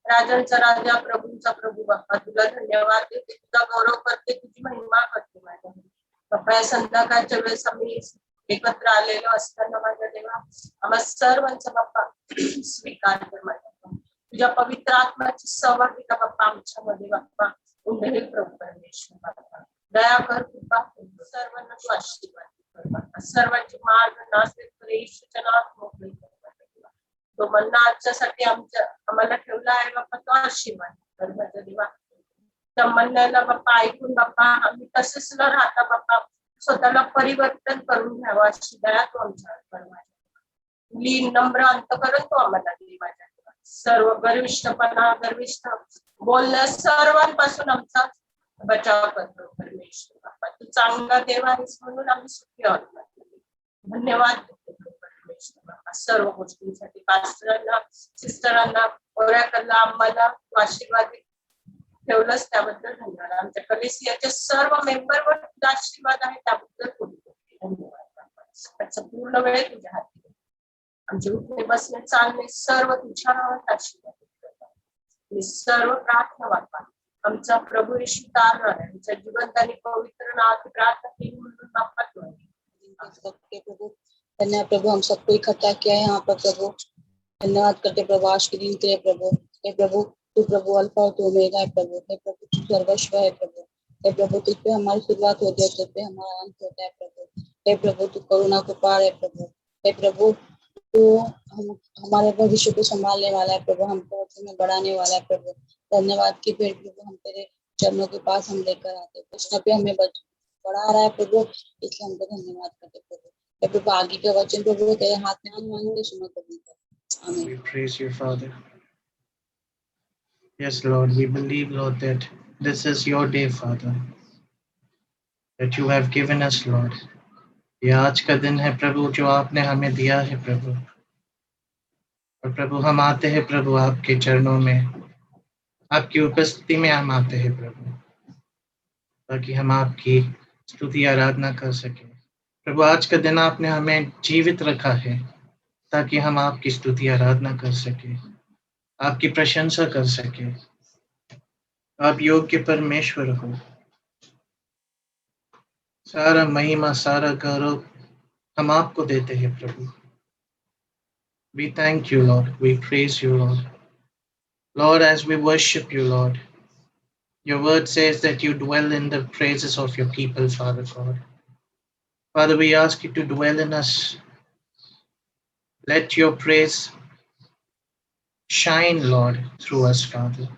राजांचा राजा, प्रभूंचा प्रभू बाप्पा, तुला धन्यवाद देते, तुझा गौरव करते, तुझी महिमा करते माझ्या बाप्पा. या संध्याकाळच्या वेळेस आम्ही एकत्र आलेलो असताना माझ्या देवा, आम्हा सर्वांचा बाप्पा स्वीकार कर माझ्या बाप्पा. तुझ्या पवित्र आत्म्याची सहभागिता बाप्पा आमच्यामध्ये बाप्पा उंडे प्रभू परमेश्वर बाप्पा. दया कर, कृपा कर, सर्वांना तू आशीर्वाद कर बाप्पा. सर्वांचे मार्ग नास्तिक कर, येशूच्या नावात मोकळे कर बाप्पा. तो मन्ना आजच्यासाठी आम्हाला ठेवला आहे बाप्पा, तो आशीर्वाद कर माझ्या देवा. त्या म्हणण्याला बाप्पा ऐकून बाप्पा आम्ही तसेच न राहता बाप्पा स्वतःला परिवर्तन करून घ्यावा अशी दया तो आमच्यावर लीन नम्र अंतकरण तो आम्हाला दे माझ्या देवा. सर्व गर्विष्ठपणा, गर्विष्ठ बोलण्या सर्वांपासून आमचा बचाव करतो परमेश्वर बाप्पा. तू चांगला देव आहेस म्हणून आम्ही सुखी आहोत. धन्यवाद परमेश्वर बाप्पा सर्व गोष्टींसाठी. पास्टरांना, सिस्टरांना, ओऱ्याकरला आम्हाला तू आशीर्वाद ठेवलंस त्याबद्दल धन्यवाद. आमच्या कलेसियाचे सर्व मेंबरवर तुझा आशीर्वाद आहे त्याबद्दल धन्यवाद. त्याचा पूर्ण वेळ तुझ्या हाती. आमचे उठणे, बसणे, चालणे सर्व तुझ्या नावात आशीर्वाद. सर्व प्रार्थना बाप्पा आमचा प्रभू येशू तारणार आहे. आमच्या जिवंत आणि पवित्र नावात प्रार्थना केली म्हणून बाप्पा प्रभु धन्यवाद प्रभु, हम सबको इकट्ठा किया है यहाँ पर प्रभु. धन्यवाद करते प्रभु आज के दिन के लिए प्रभु. हे प्रभु तू प्रभु अल्फा और तू ओमेगा है प्रभु. हे प्रभु तू सर्वस्व है प्रभु. हे प्रभु तुझ पे हमारी शुरुआत होती है, तुझ पे हमारा अंत होता है प्रभु. हे प्रभु तू करुणा को पार है प्रभु. हे प्रभु तू हमारे भविष्य को संभालने वाला है प्रभु, हमको में बढ़ाने वाला है प्रभु. धन्यवाद की भेंट प्रभु हम तेरे चरणों के पास हम लेकर आते. कृष्ण पे हमें बढ़ा रहा है प्रभु, इसलिए हमको धन्यवाद करते प्रभु. हे प्रभु आगे के वचन प्रभु तेरे हाथ में हम मांगते सुनो प्रभु. आमीन. We praise you, Father. Yes, Lord, we believe, Lord, that this is your day, Father, that you have given us, Lord. ये आज का दिन है प्रभु जो आपने हमें दिया है प्रभु. और प्रभु हम आते हैं प्रभु आपके चरणों में, आपकी उपस्थिति में हम आते हैं प्रभु, ताकि हम आपकी स्तुति आराधना कर सकें. प्रभु आज का दिन आपने हमें जीवित रखा है ताकि हम आपकी स्तुति आराधना कर सकें, आपकी प्रशंसा कर सकें. आप योग्य परमेश्वर हो. सारा महिमा, सारा गौरव हम आपको देते हैं प्रभु. We thank you, Lord. We praise you, Lord. Lord, as we worship you, Lord, your word says that you dwell in the praises of your people, Father God. Father, we ask you to dwell in us. Let your praise shine, Lord, through us, Father.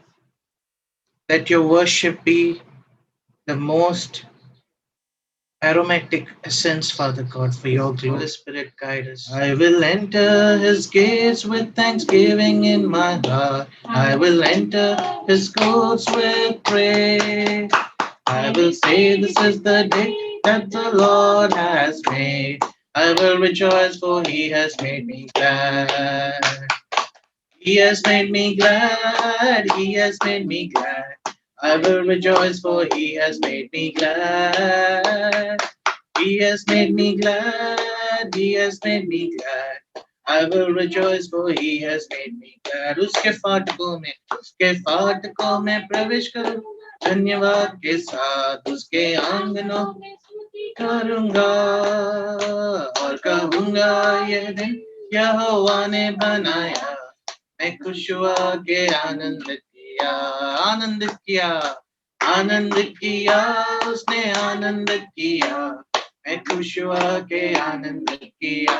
Let your worship be the most aromatic essence, Father God, for your glory. Holy Spirit, guide us. I will enter his gates with thanksgiving in my heart. I will enter his courts with praise. I will say this is the day that the Lord has made. I will rejoice for he has made me glad. He has made me glad. He has made me glad. I will rejoice for he has made me glad. He has made me glad. He has made me glad. I will rejoice for he has made me glad. उसके फाटकों में प्रवेश करूं धन्यवाद के साथ, उसके आंगनों में करूंगा और कहूंगा यह दिन यहोवा ने बनाया. मैं खुश हुआ के आनंदित किया, आनंदित किया, आनंदित किया, उसने आनंदित किया. मैं खुश हुआ के आनंदित किया,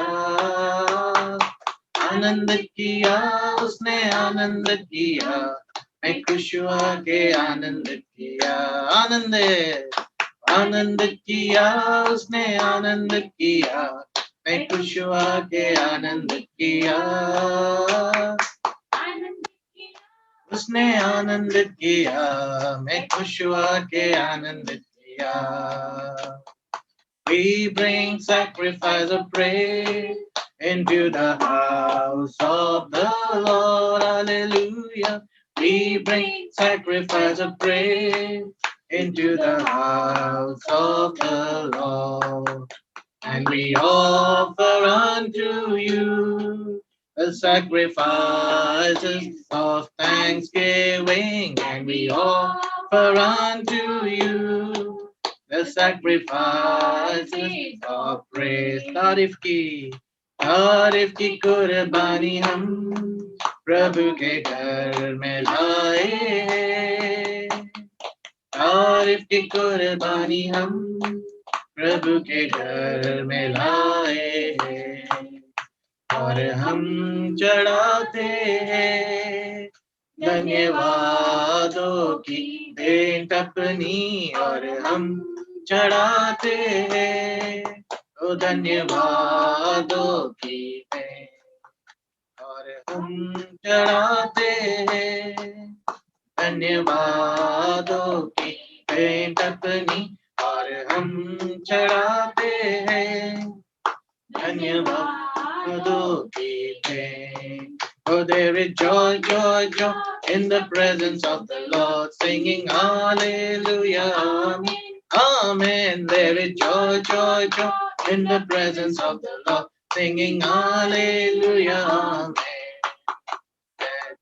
आनंदित किया, उसने आनंदित किया. मैं खुश हुआ के आनंदित किया, आनंदित, आनंदित किया, उसने आनंदित किया. मैं खुश हुआ के आनंदित किया, उसने आनंदित किया. मैं खुश हुआ के आनंदित किया. We bring sacrifice of praise into the house of the Lord. Hallelujah. We bring sacrifice of praise into the house of the Lord. And we offer unto you the sacrifices of thanksgiving, and we offer unto you the sacrifices of praise. तारीफ की कुर्बानी हम प्रभु के घर में लाए हैं। तारीफ की कुर्बानी हम प्रभु के घर में लाए हैं, और हम चढ़ाते हैं धन्यवादों की भेंट अपनी, और हम चढ़ाते हैं ओ धन्यवादों की भेंट, और हम चढ़ाते हैं धन्यवादों की भेंट अपनी, और हम चढ़ाते हैं धन्यवादों की भेंट। Oh, there is joy, joy, joy in the presence of the Lord, singing hallelujah, amen, amen. There is joy, joy, joy in the presence of the Lord, singing hallelujah, amen.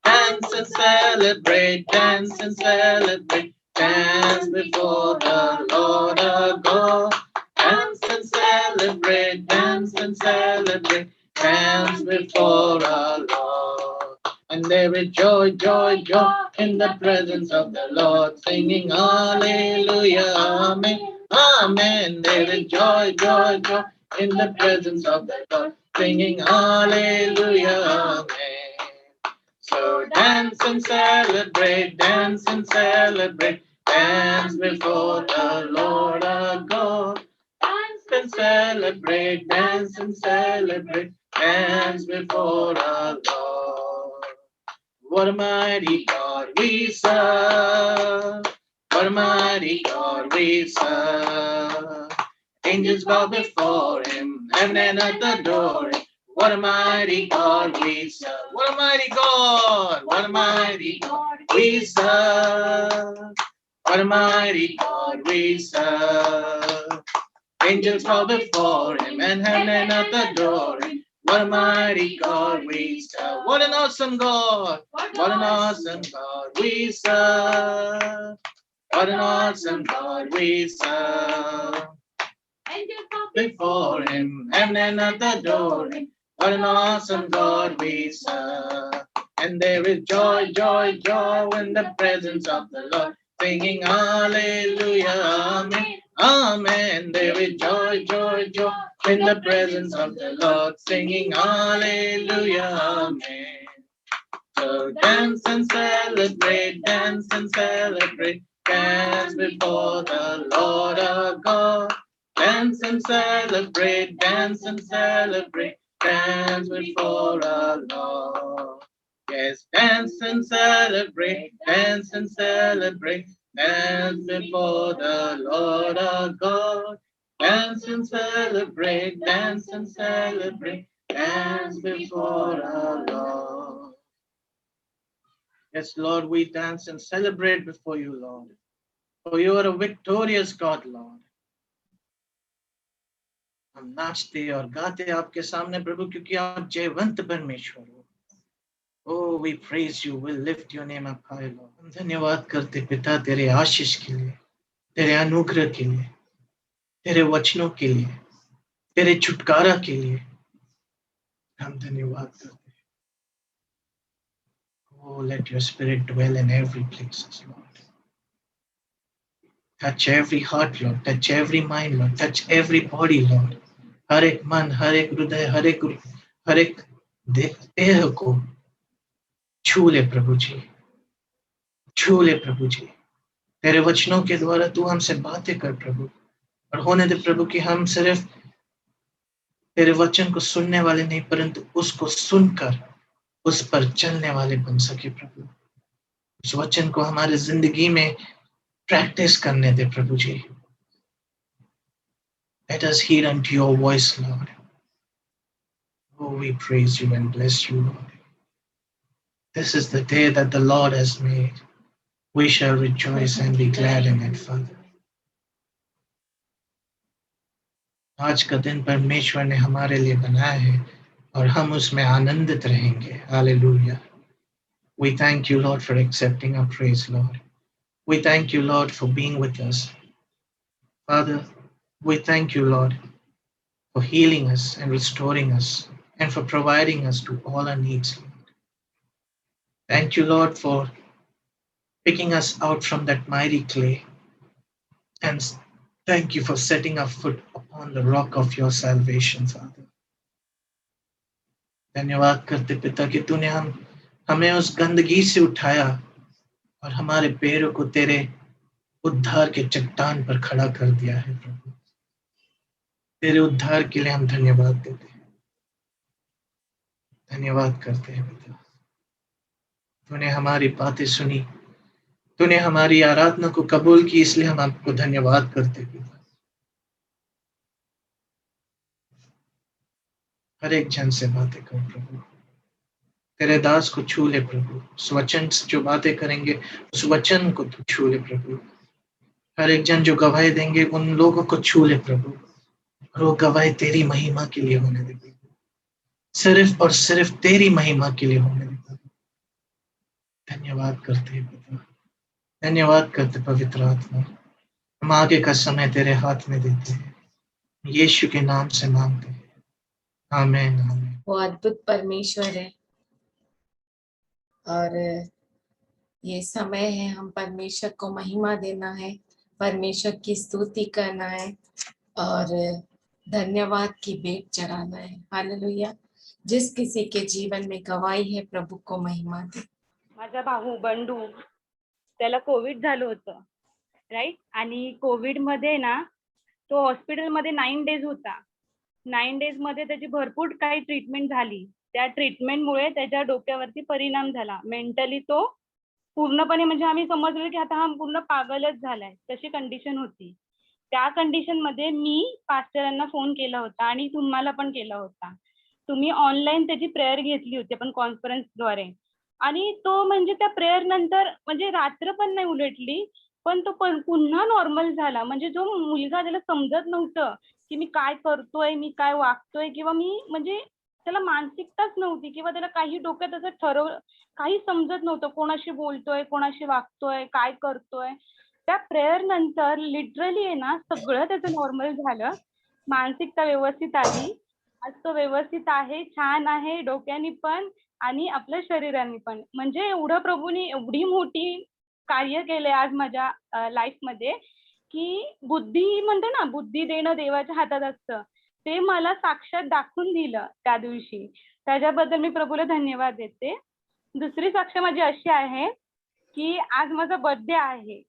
Dance and celebrate, dance and celebrate, dance before the Lord our God. Dance and celebrate, dance and celebrate, dance before our Lord. And there is joy, joy, joy in the presence of the Lord, singing hallelujah, amen, amen. There is joy, joy, joy in the presence of the Lord, singing hallelujah, amen. So dance and celebrate, dance and celebrate, dance before the Lord our God. Dance and celebrate, dance and celebrate, dance before our Lord. What a mighty God we serve, what a mighty God we serve. Angels bow before him, heaven and earth adore him. What a mighty God we serve. What a mighty God. What a mighty God we serve. What a mighty God we serve. Angels bow before him and heaven and earth adore him. What a mighty God we serve. What an awesome God. What an awesome God we serve. What an awesome God we serve. Before him, heaven and earth adore him. What an awesome God we serve. And there is joy, joy, joy in the presence of the Lord, singing hallelujah, amen, amen. There is joy, joy, joy in the presence of the Lord, singing hallelujah, amen. So dance and celebrate, dance and celebrate, dance before the Lord our God. Dance and celebrate, dance and celebrate, dance before our Lord. Yes, dance and celebrate, dance and celebrate, dance before the Lord our God. Dance and celebrate, dance and celebrate, dance before our Lord. Yes, Lord, we dance and celebrate before you, Lord. For you are a victorious God, Lord. हम नाचते और गाते आपके सामने प्रभु, क्योंकि आप जयवंत परमेश्वर हो. Oh, we praise you, we lift your name up high, Lord. हम धन्यवाद करते पिता तेरे आशीष के लिए, तेरे अनुग्रह के लिए, तेरे वचनों के लिए, तेरे छुटकारा के लिए हम धन्यवाद करते. Oh, let your spirit dwell in every place, Lord. Touch every heart, Lord. Touch every mind, Lord. Touch every body, Lord. हर एक मन, हर एक हृदय, हर एक देह को छू ले प्रभु जी, छू ले प्रभु जी. तेरे वचनों के द्वारा तू हमसे बातें कर प्रभु, और होने दे प्रभु कि हम सिर्फ तेरे वचन को सुनने वाले नहीं, परंतु उसको सुनकर उस पर चलने वाले बन सके प्रभु. उस वचन को हमारे जिंदगी में प्रैक्टिस करने दे प्रभु जी. Let us hear unto your voice, Lord. Oh, we praise you and bless you, Lord. This is the day that the Lord has made. We shall rejoice and be glad in it, Father. आज का दिन परमेश्वर ने हमारे लिए बनाया है, और हम उसमें आनंदित रहेंगे। Hallelujah. We thank you, Lord, for accepting our praise, Lord. We thank you, Lord, for being with us. Father, we thank you, Lord, for healing us and restoring us and for providing us to all our needs, Lord. Thank you, Lord, for picking us out from that mighty clay. And thank you for setting our foot upon the rock of your salvation, Father. धन्यवाद करते पिता कि तूने हमें उस गंदगी से उठाया और हमारे पैरों को तेरे उद्धार के चट्टान पर खड़ा कर दिया है प्रभु। तेरे उद्धार के लिए हम धन्यवाद देते हैं, धन्यवाद करते हैं पिता। तूने हमारी बातें सुनी, तूने हमारी आराधना को कबूल की, इसलिए हम आपको धन्यवाद करते हैं पिता। हर एक जन से बातें कर प्रभु, तेरे दास को छू ले प्रभु। उस वचन से जो बातें करेंगे उस वचन को तू छू ले प्रभु। हर एक जन जो गवाही देंगे उन लोगों को छू ले प्रभु, और वो गवाही तेरी महिमा के लिए होने दे प्रभु, सिर्फ और सिर्फ तेरी महिमा के लिए होने दे प्रभु। धन्यवाद करते हैं पिता, धन्यवाद करते पवित्र आत्मा। हम आगे का समय तेरे हाथ में देते हैं, यीशु के नाम से मांगते हैं, आमीन आमीन। वो अद्भुत परमेश्वर है और ये समय है हम परमेश्वर को महिमा देना है, परमेश्वर की स्तुति करना है और धन्यवाद की भेंट चढ़ाना है। हालेलुया। जिस किसी के जीवन में गवाही है प्रभु को महिमा दे। माझा भाऊ बंडू, त्याला कोविड झालं होतं राईट, आणि कोविड मध्ये ना तो हॉस्पिटलमध्ये 9 डेज होता। 9 डेज मध्ये त्याची भरपूर काही ट्रीटमेंट झाली। त्या ट्रीटमेंटमुळे त्याच्या डोक्यावरती परिणाम झाला। मेंटली तो पूर्णपणे म्हणजे आम्ही समजलो की आता हा पूर्ण पागलच झालाय, तशी कंडिशन होती। त्या कंडिशन मध्ये मी पास्टरांना फोन केला होता आणि तुम्हाला पण केला होता। तुम्ही ऑनलाईन त्याची प्रेयर घेतली होती पण कॉन्फरन्सद्वारे, आणि तो म्हणजे त्या प्रेयर नंतर म्हणजे रात्र पण नाही उलटली पण तो पुन्हा नॉर्मल झाला। म्हणजे जो मुलगा त्याला समजत नव्हतं की मी काय करतोय, मी काय वागतोय, किंवा मी म्हणजे त्याला मानसिकताच नव्हती किंवा त्याला काही डोक्यात असं काही समजत नव्हतं, कोणाशी बोलतोय, कोणाशी वागतोय, काय करतोय। त्या प्रेयर नंतर लिटरली आहे ना सगळं त्याचं नॉर्मल झालं। मानसिकता व्यवस्थित आली, आज तो व्यवस्थित आहे, छान आहे, डोक्याने पण आणि आपल्या शरीराने पण। म्हणजे एवढं प्रभूने एवढी मोठी कार्य केले आज माझ्या लाईफ मध्ये की बुद्धी म्हणते ना, बुद्धी देणं देवाच्या हातात असतं, ते मला साक्षात दाखवून दिलं त्या दिवशी। त्याच्याबद्दल मी प्रभूला धन्यवाद देते। दुसरी साक्ष माझी अशी आहे की आज माझा बर्थडे आहे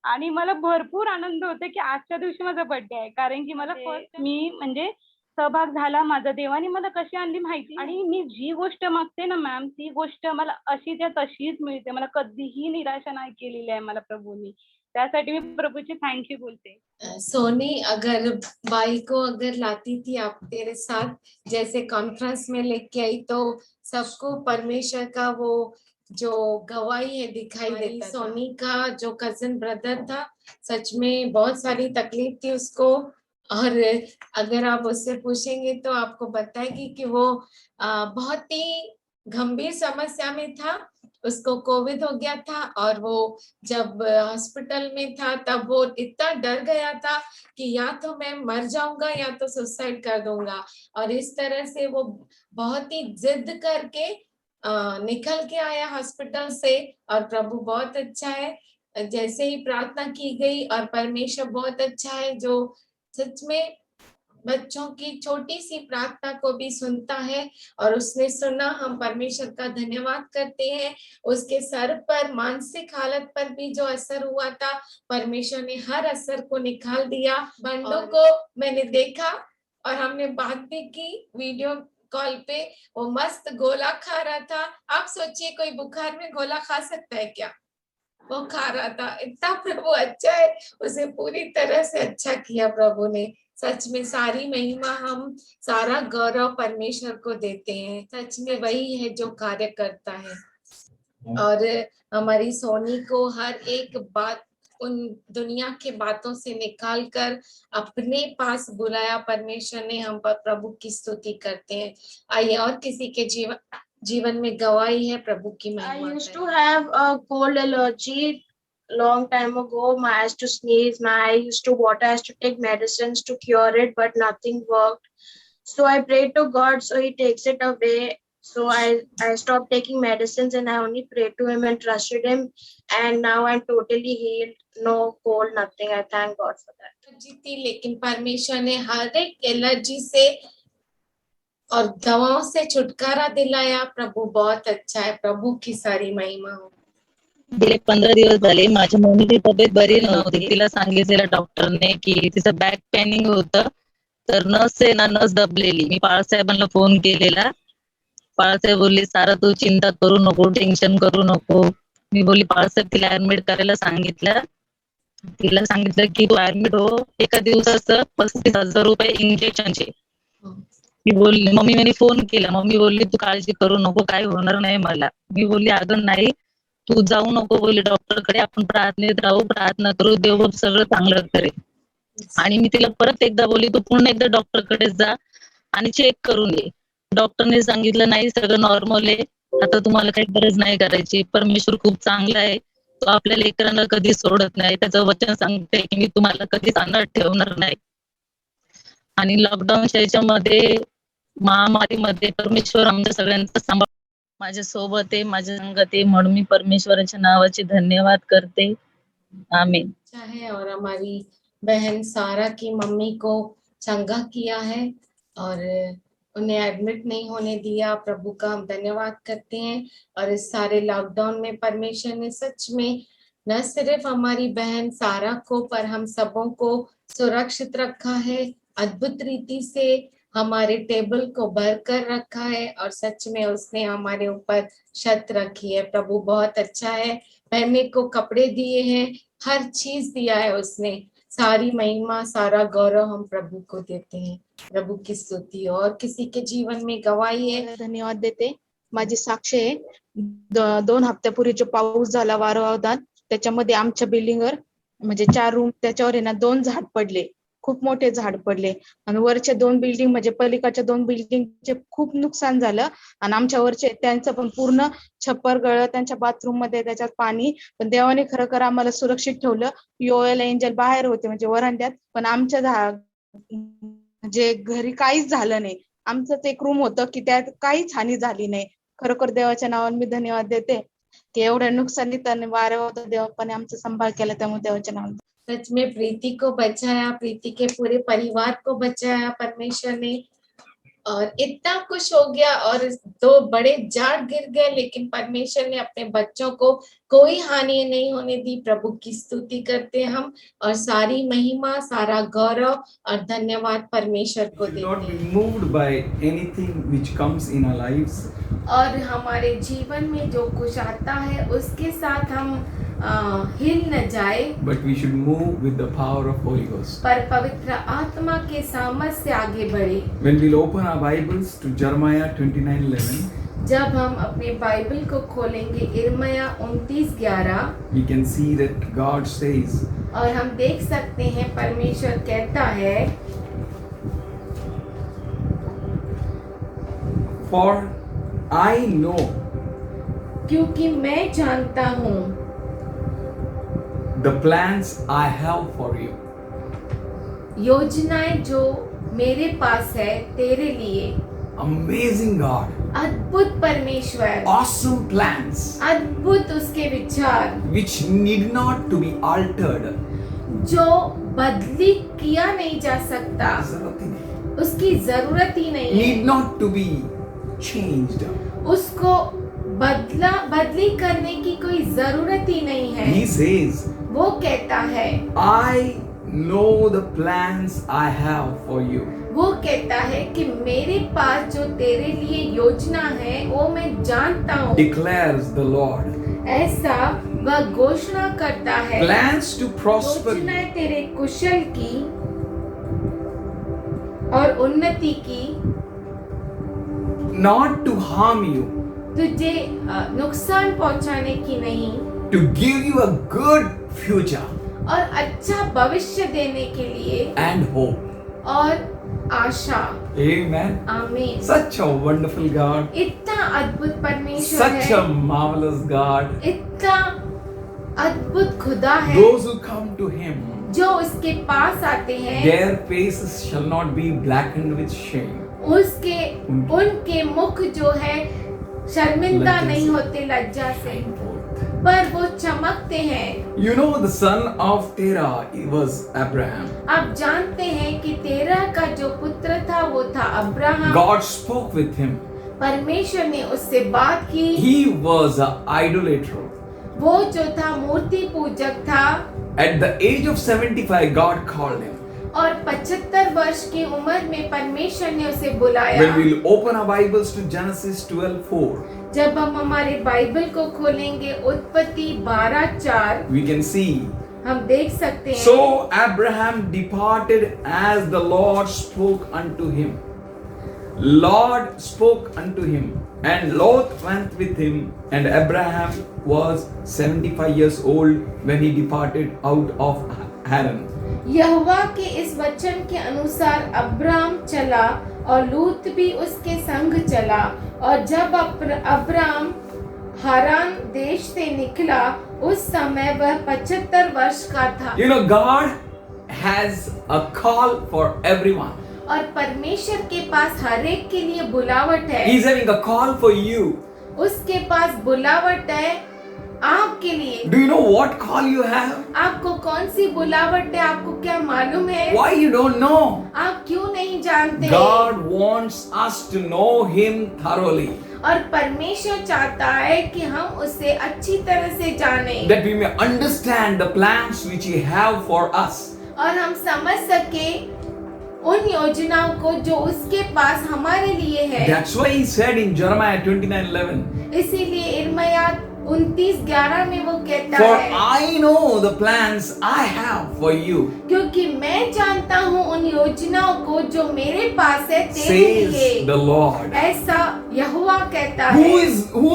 आणि मला भरपूर आनंद होतो की आजच्या दिवशी माझा बर्थडे आहे, कारण की मला फर्स्ट मी म्हणजे सहभाग झाला माझा, देवाने मला कशी आणली माहिती, आणि मी जी गोष्ट मागते ना मॅम ती गोष्ट मला अशी त्या तशीच मिळते। मला कधीही निराशा नाही केलेली आहे मला प्रभूंनी, त्यासाठी मी प्रभूची थँक्यू बोलते। सोनी, अगर भाई को अगर लाती थी आप तेरे साथ जैसे कॉन्फ्रेंस में लेके आई तो सबको परमेश्वर का वो जो गवाही है दिखाई देता था। सोनी का जो कजिन ब्रदर था सच में बहुत सारी तकलीफ थी उसको, और अगर आप उससे पूछेंगे तो आपको बताएगी कि वो बहुत ही गंभीर समस्या में था। उसको कोविड हो गया था और वो जब हॉस्पिटल में था तब वो इतना डर गया था कि या तो मैं मर जाऊंगा या तो सुसाइड कर दूंगा, और इस तरह से वो बहुत ही जिद करके निकल के आया हॉस्पिटल से। और प्रभु बहुत अच्छा है, जैसे ही प्रार्थना की गई और परमेश्वर बहुत अच्छा है जो सच में बच्चों की छोटी सी प्रार्थना को भी सुनता है, और उसने सुना। हम परमेश्वर का धन्यवाद करते हैं। उसके सर पर मानसिक हालत पर भी जो असर हुआ था परमेश्वर ने हर असर को निकाल दिया। बंडू को मैंने देखा और हमने बात भी की वीडियो कॉल पे, वो मस्त गोला खा रहा था। आप सोचिए कोई बुखार में गोला खा सकता है क्या? वो खा रहा था। इतना प्रभु अच्छा है, उसे पूरी तरह से अच्छा किया प्रभु ने। सच में सारी महिमा हम, सारा गौरव परमेश्वर को देते हैं। सच में वही है जो कार्य करता है। और हमारी सोनी को हर एक बात उन दुनिया के बातों से निकाल कर अपने पास बुलाया परमेश्वर ने, हम पर प्रभु की स्तुति करते हैं। आइए, और किसी के जीवन में गवाही है, प्रभु की I महिमा used to करें। have a cold allergy long time ago. I used to sneeze. I used to water. I used to take medicines to cure it, but nothing worked. So I prayed to God, so He takes it away. So I stopped taking medicines and I only prayed to Him and trusted Him. And now I'm totally healed. No cold, nothing. I thank God for that. Allergy थी, लेकिन परमेश्वर ने हर एक allergy से और दवाओं से छुटकारा दिलाया। प्रभु बहुत अच्छा है, प्रभु की सारी महिमा हो। गेले 15 दिवस झाले माझ्या मम्मीची तब्येत बरी नव्हती. तिला सांगितलेलं डॉक्टरने की तिचं बॅक पेनिंग होतं, तर नस दबलेली. मी बाळासाहेबांना फोन केलेला. बाळासाहेब बोलले, सारा तू चिंता करू नको, टेन्शन करू नको. मी बोलली बाळासाहेब तिला ऍडमिट करायला सांगितलं. तिला सांगितलं की तू ऍडमिट हो, एका दिवसाचं 35,000 रुपये इंजेक्शनचे. मी बोलली, मम्मी मी फोन केला. मम्मी बोलली तू काळजी करू नको, काय होणार नाही मला. मी बोलली अगं नाही, तू जाऊ नको बोलली डॉक्टरकडे, आपण प्रार्थनेत राहू, प्रार्थना करू, देव सगळं चांगलं करेल. आणि मी तिला परत एकदा बोलली तू पुन्हा एकदा डॉक्टरकडे जा आणि चेक करून ये. डॉक्टरने सांगितलं नाही, सगळं नॉर्मल आहे, आता तुम्हाला काही गरज नाही करायची. परमेश्वर खूप चांगला आहे, तो आपल्या लेकरांना कधी सोडत नाही. त्याचं वचन सांगते की मी तुम्हाला कधीच अनाथ ठेवणार नाही. आणि लॉकडाऊनच्या याच्यामध्ये महामारीमध्ये परमेश्वर आमच्या सगळ्यांचा सांभाळ माझ्या सोबत आहे, माझ्या संगत आहे, म्हणून मी परमेश्वराच्या नावाचे धन्यवाद करते. आमीन. अच्छा है, और हमारी बहन सारा की मम्मी को चंगा किया है और उन्हें एडमिट नहीं होने दिया। प्रभु का हम धन्यवाद करते हैं। और इस सारे लॉकडाउन में परमेश्वर ने सच में न सिर्फ हमारी बहन सारा को पर हम सबों को सुरक्षित रखा है, अद्भुत रीति से हमारे टेबल को भर कर रखा है, और सच में उसने हमारे ऊपर छत रखी है। प्रभु बहुत अच्छा है, पहनने को कपड़े दिए हैं, हर चीज दिया है उसने। सारी महिमा सारा गौरव हम प्रभु को देते हैं। प्रभु की स्तुति। और किसी के जीवन में गवाही है, धन्यवाद देते. माझी साक्ष आहे. 2 हप्त्यापूर्वी जो पाऊस झाला वादळात, त्याच्यामध्ये आमच्या बिल्डिंगवर म्हणजे 4 रूम, त्याच्यावर आहे ना 2 झाड पडले, खूप मोठे झाड पडले. आणि वरच्या 2 बिल्डिंग म्हणजे पलीकडच्या 2 बिल्डिंगचे खूप नुकसान झालं. आणि आमच्या वरचे त्यांचं पण पूर्ण छप्पर गळलं, त्यांच्या बाथरूम मध्ये त्याच्यात पाणी. पण देवाने खरं आम्हाला सुरक्षित ठेवलं. योएल एंजल बाहेर होते म्हणजे वरांड्यात, पण आमच्या म्हणजे घरी काहीच झालं नाही. आमचंच एक रूम होतं की त्यात काहीच हानी झाली नाही. खरोखर देवाच्या नावाने मी धन्यवाद देते की एवढ्या नुकसानीत आणि वाऱ्यावर देवाने आमचा सांभाळ केला, त्यामुळे देवाच्या नावाने. सच में प्रीति को बचाया, प्रीति के पूरे परिवार को बचाया परमेश्वर ने, और इतना कुछ हो गया और 2 बड़े झाड़ गिर गए, लेकिन परमेश्वर ने अपने बच्चों को कोई हानि नहीं होने दी। प्रभु की स्तुति करते हैं हम, और सारी महिमा सारा गौरव और धन्यवाद परमेश्वर को देते not be हैं। moved by anything which comes in our lives, और हमारे जीवन में जो कुछ आता है उसके साथ हम हिल न जाए, but we should move with the power of Holy Ghost. पर पवित्र आत्मा के सामर्थ्य से आगे बढ़े। When we'll open our Bibles to Jeremiah 29:11, जब हम अपने बाइबल को खोलेंगे यिर्मयाह 29:11, we can see that God says, और हम देख सकते हैं परमेश्वर कहता है, "For I know क्योंकि मैं जानता हूँ the plans I have for you." योजनाएं जो मेरे पास है तेरे लिए। Amazing God, अद्भुत परमेश्वर, awesome plans अद्भुत उसके विचार which need not to be altered. जो बदली किया नहीं जा सकता, उसकी जरूरत ही नहीं है, Need not to be changed. उसको बदली करने की कोई जरूरत ही नहीं है। He says, वो कहता है, I know the plans I have for you. वो कहता है कि मेरे पास जो तेरे लिए योजना है वो मैं जानता हूँ। Declares the Lord. ऐसा वह घोषणा करता है, Plans to prosper you. योजनाएं तेरे कुशल की और उन्नति की, Not to harm you, तुझे नुकसान पहुंचाने की नहीं, to give you a good future. और अच्छा भविष्य देने के लिए and hope. और आशा। Amen. आमीन। Such a wonderful God. इतना अद्भुत परमेश्वर Such है, a marvelous God. इतना अद्भुत खुदा है। Those who come to Him, जो उसके पास आते हैं their faces shall not be blackened with shame. उसके उनके मुख जो है शर्मिंदा लज्जा नहीं से। होते लज्जा से, Shine forth. पर वो चमकते हैं। You know, the son of Terah was Abraham. आप जानते हैं कि तेरह का जो पुत्र था वो था Abraham. God spoke with him. परमेश्वर ने उससे बात की। He was an idolater. वो जो था मूर्ति पूजक था At the age of 75, God called him. और 75 वर्ष की उम्र में परमेश्वर ने उसे बुलाया। When we'll open our Bibles to Genesis 12:4, जब हम हमारे बाइबल को खोलेंगे उत्पत्ति 12:4 we can see. हम देख सकते हैं। So Abraham departed as the Lord spoke unto him. Lord spoke unto him, and Lot went with him, and Abraham was 75 years old when he departed out of Haran. यहोवा के इस वचन के अनुसार Abram चला और लूत भी उसके संग चला, और जब अब्राम हारान देश से निकला उस समय वह 75 वर्ष का था। You know, God has a call for everyone. और परमेश्वर के पास हर एक के लिए बुलावट है। He's having a call for you. उसके पास बुलावट है आपके लिए। Do you know what call you have? आपको कौन सी बुलावट है, आपको क्या मालूम है? Why you don't know? आप क्यों नहीं जानते? God wants us to know Him thoroughly, और परमेश्वर चाहता है कि हम उसे अच्छी तरह से जानें, that we may understand the plans which He have for us. और हम समझ सके उन योजनाओं को जो उसके पास हमारे लिए है। That's why He said in Jeremiah 29:11, इसीलिए इर्मिया 29:11 में वो कहता "For है, I know the plans I have for you," क्योंकि मैं जानता हूँ उन योजनाओं को जो मेरे पास है तेरे says लिए। the Lord. ऐसा यहोवा कहता Who है।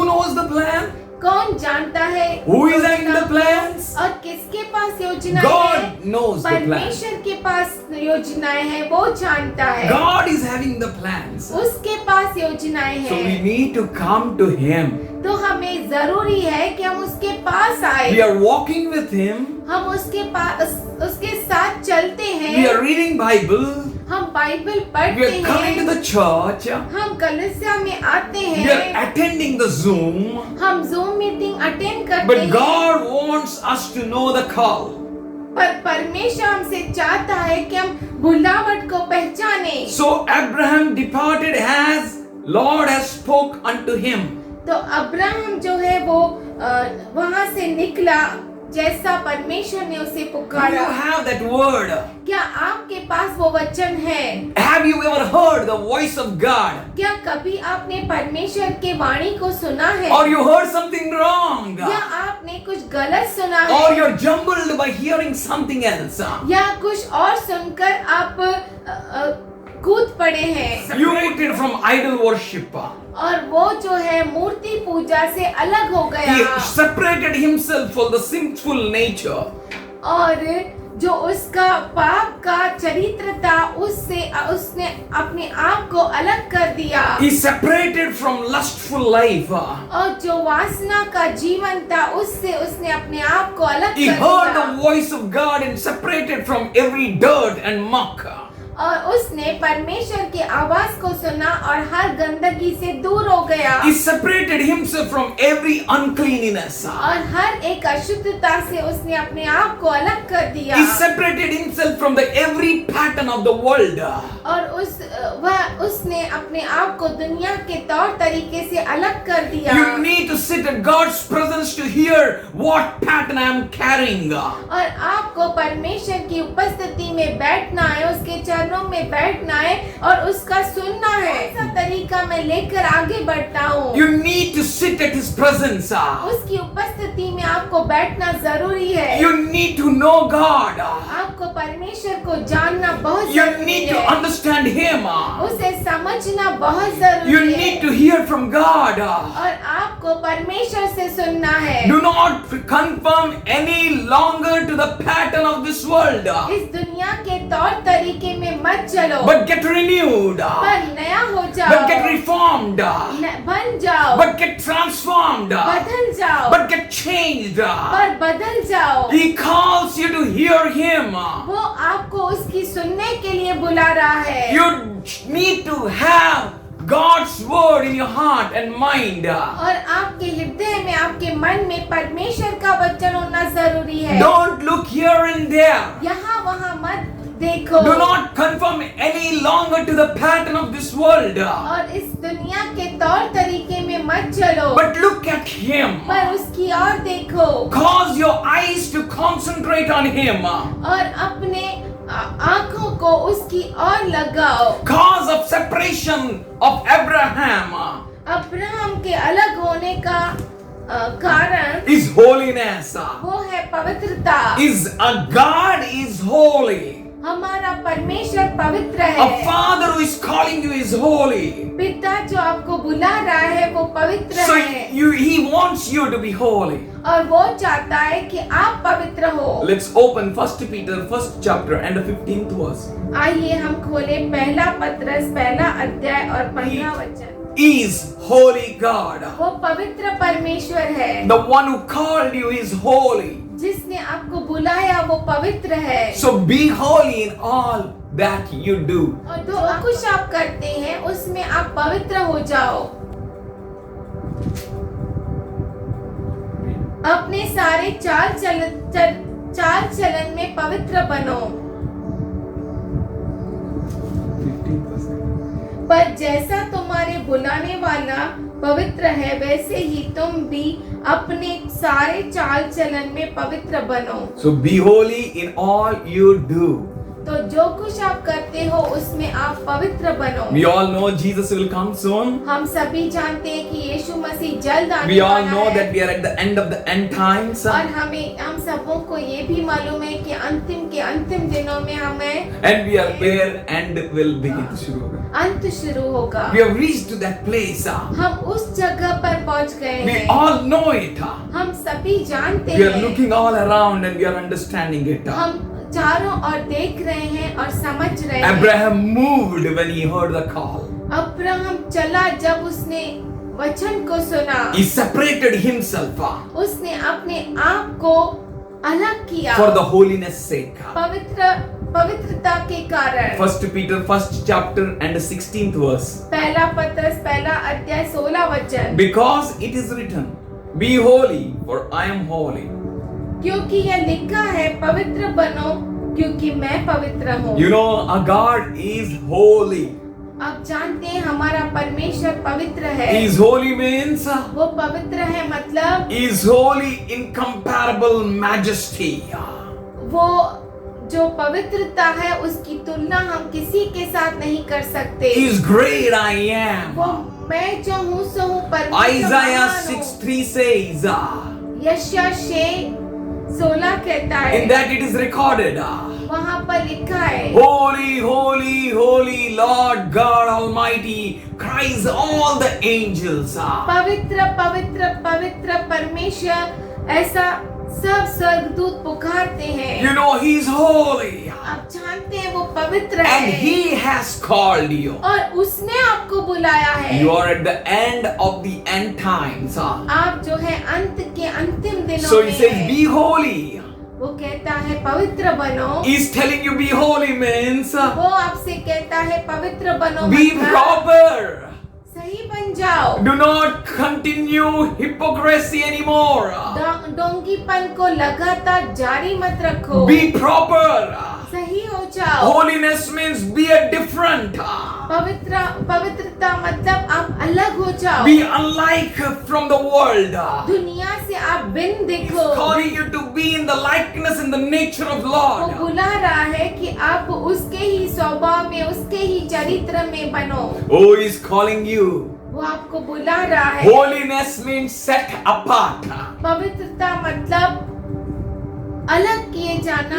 knows the plan? कौन जानता है Who is having योजना the plans? को? और किसके पास योजनाएं God है? knows the plans. परमेश्वर के पास योजनाएं हैं, वो जानता है। God is having the plans. उसके पास योजनाएं So we हैं, need to come to Him. तो हमें जरूरी है कि हम उसके पास आए। We are walking with Him. हम उसके पास उसके साथ चलते We हैं, are reading Bible. हम बाइबल We पढ़ते are coming to हैं, the church. हम कलीसिया में आते We are हैं, attending the Zoom. हम जूम मीटिंग अटेंड करते But हैं। God wants us to know the call. पर परमेश्वर हमसे चाहता है कि हम बुलावट को पहचाने। So Abraham departed as Lord has spoke unto him. तो अब्राहम जो है वो वहां से निकला जैसा परमेश्वर ने उसे Do you पुकारा। have that word? क्या आपके पास वो वचन है? Have you ever heard the voice of God? क्या कभी आपने परमेश्वर के वाणी को सुना है? Or you heard something wrong? या आपने कुछ गलत सुना Or है? you're jumbled by hearing something else? या कुछ और सुनकर आप कूद पड़े हैं? Separated from idol worship. और वो जो है मूर्ति पूजा से अलग हो He गया, separated himself from the sinful nature. और जो उसका पाप का चरित्र था उससे उसने अपने आप को अलग कर दिया, He separated from lustful life. और जो वासना का जीवन था उससे उसने अपने आप को अलग He कर heard the दिया, voice of God and separated from every dirt and muck. और उसने परमेश्वर की आवाज को सुना और हर गंदगी से दूर हो गया, He separated himself from every uncleanness. और हर एक अशुद्धता से उसने अपने आप को अलग कर दिया, He separated himself from the every pattern of the world. और उसने अपने आप को दुनिया के तौर तरीके से अलग कर दिया। You need to sit at God's presence to hear what pattern I am carrying. और आपको परमेश्वर की उपस्थिति में बैठना है, उसके चरणों में बैठना है और उसका सुनना है। ऐसा तरीका मैं लेकर आगे बढ़ता हूँ। You need to sit at His presence. उसकी उपस्थिति में आपको बैठना जरूरी है। You need to know God. आपको परमेश्वर को जानना बहुत You जरूरी need to है, understand Him. उसे समझना बहुत जरूरी You है, need to hear from God. और आपको आपको परमेश्वर से सुनना है। Do not conform any longer to the pattern of this world, इस दुनिया के तौर तरीके में मत चलो, but get renewed, पर नया हो but जाओ, get reformed, बन जाओ, but get transformed, बदल जाओ, but get changed. पर बदल जाओ। He calls you to hear Him. वो आपको उसकी सुनने के लिए बुला रहा है। You need to have God's word in your heart and mind. और आपके हृदय में, आपके मन में परमेश्वर का वचन होना जरूरी है। Don't look here and there. यहाँ वहाँ मत देखो, Do not conform any longer to the pattern of this world, और इस दुनिया के तौर तरीके में मत चलो, but look at Him. पर उसकी ओर देखो, Cause your eyes to concentrate on Him. और अपने आंखों को उसकी ओर लगाओ। Cause of separation of Abraham Abraham के अलग होने का कारण is holiness. वो है पवित्रता। Is a God is holy. हमारा परमेश्वर पवित्र A है। Father who is calling you is holy. पिता जो आपको बुला रहा है वो पवित्र So है, He wants you to be holy. और वो चाहता है कि आप पवित्र हो। Let's open 1 Peter 1st chapter and the 15th verse. आइए हम खोले पहला पत्रस पहला अध्याय और 15 वचन। Is holy God. वो पवित्र परमेश्वर है, The one who called you is holy. जिसने आपको बुलाया वो पवित्र है। So be holy in all that you do. और जो कुछ आप करते हैं उसमें आप पवित्र हो जाओ। अपने सारे चाल चलन में पवित्र बनो, पर जैसा तुम्हारे बुलाने वाला पवित्र है वैसे ही तुम भी अपने सारे चाल चलन में पवित्र बनो। So be holy in all you do. तो जो कुछ आप करते हो उसमें आप पवित्र बनो। We all know Jesus will come soon. हम सभी जानते हैं कि यीशु मसीह जल्द आने We all वाला know है। that we are at the end of the end times. और हम सबों को ये भी मालूम है कि अंतिम के अंतिम दिनों में हमें And we are where end will begin. शुरू होगा. अंत शुरू होगा। We have reached to that place. हम उस जगह पर पहुंच गए We हैं। all know it. हम सभी जानते We are हैं। looking all around and we are understanding it. हम चारों ओर देख रहे हैं और समझ रहे हैं। Abraham moved when he heard the call. Abraham चला जब उसने वचन को सुना। He separated himself उसने अपने आप को अलग किया for the holiness sake. पवित्रता के कारण। 1 Peter 1st chapter and the 16th verse. पहला पत्रस पहला अध्याय 16 वचन। Because it is written, be holy for I am holy. क्योंकि यह लिखा है पवित्र बनो क्योंकि मैं पवित्र हूँ। You know, our God is holy. आप जानते हैं हमारा परमेश्वर पवित्र है। He is holy means वो पवित्र है मतलब He is holy incomparable majesty. वो जो पवित्रता है उसकी तुलना हम किसी के साथ नहीं कर सकते। He is great I वो am. मैं जो हूँ सो हूँ परमेश्वर Isaiah महान हूँ। 6:3 says, यशायाह 6:16 कहता है, in that it is recorded, वहाँ पर लिखा है, holy, holy, holy Lord God Almighty, cries all the angels. पवित्र पवित्र पवित्र परमेश्वर, ऐसा सब स्वर्गदूत पुकारते हैं। You know He is holy. आप जानते हैं वो पवित्र And है He has called you. और उसने आपको बुलाया है। You are at the end of the end times. आप जो है अंत के अंतिम दिनों So में He says, हैं। be holy. वो कहता है पवित्र बनो। He is telling you be holy means वो आपसे कहता है पवित्र बनो be मतलब proper. सही बन जाओ। Do not continue hypocrisy anymore. डोंगीपन को लगातार जारी मत रखो। Be proper. सही हो जाओ। Holiness means be a different. पवित्रता मतलब आप अलग हो जाओ। Be unlike from the world. दुनिया से आप भिन्न दिखो। Calling you to be in the likeness and the nature of वो Lord. बुला रहा है कि आप उसके ही स्वभाव में, उसके ही चरित्र में बनो। Oh, He is calling you. वो आपको बुला रहा है। Holiness means set apart. पवित्रता मतलब अलग किए जाना,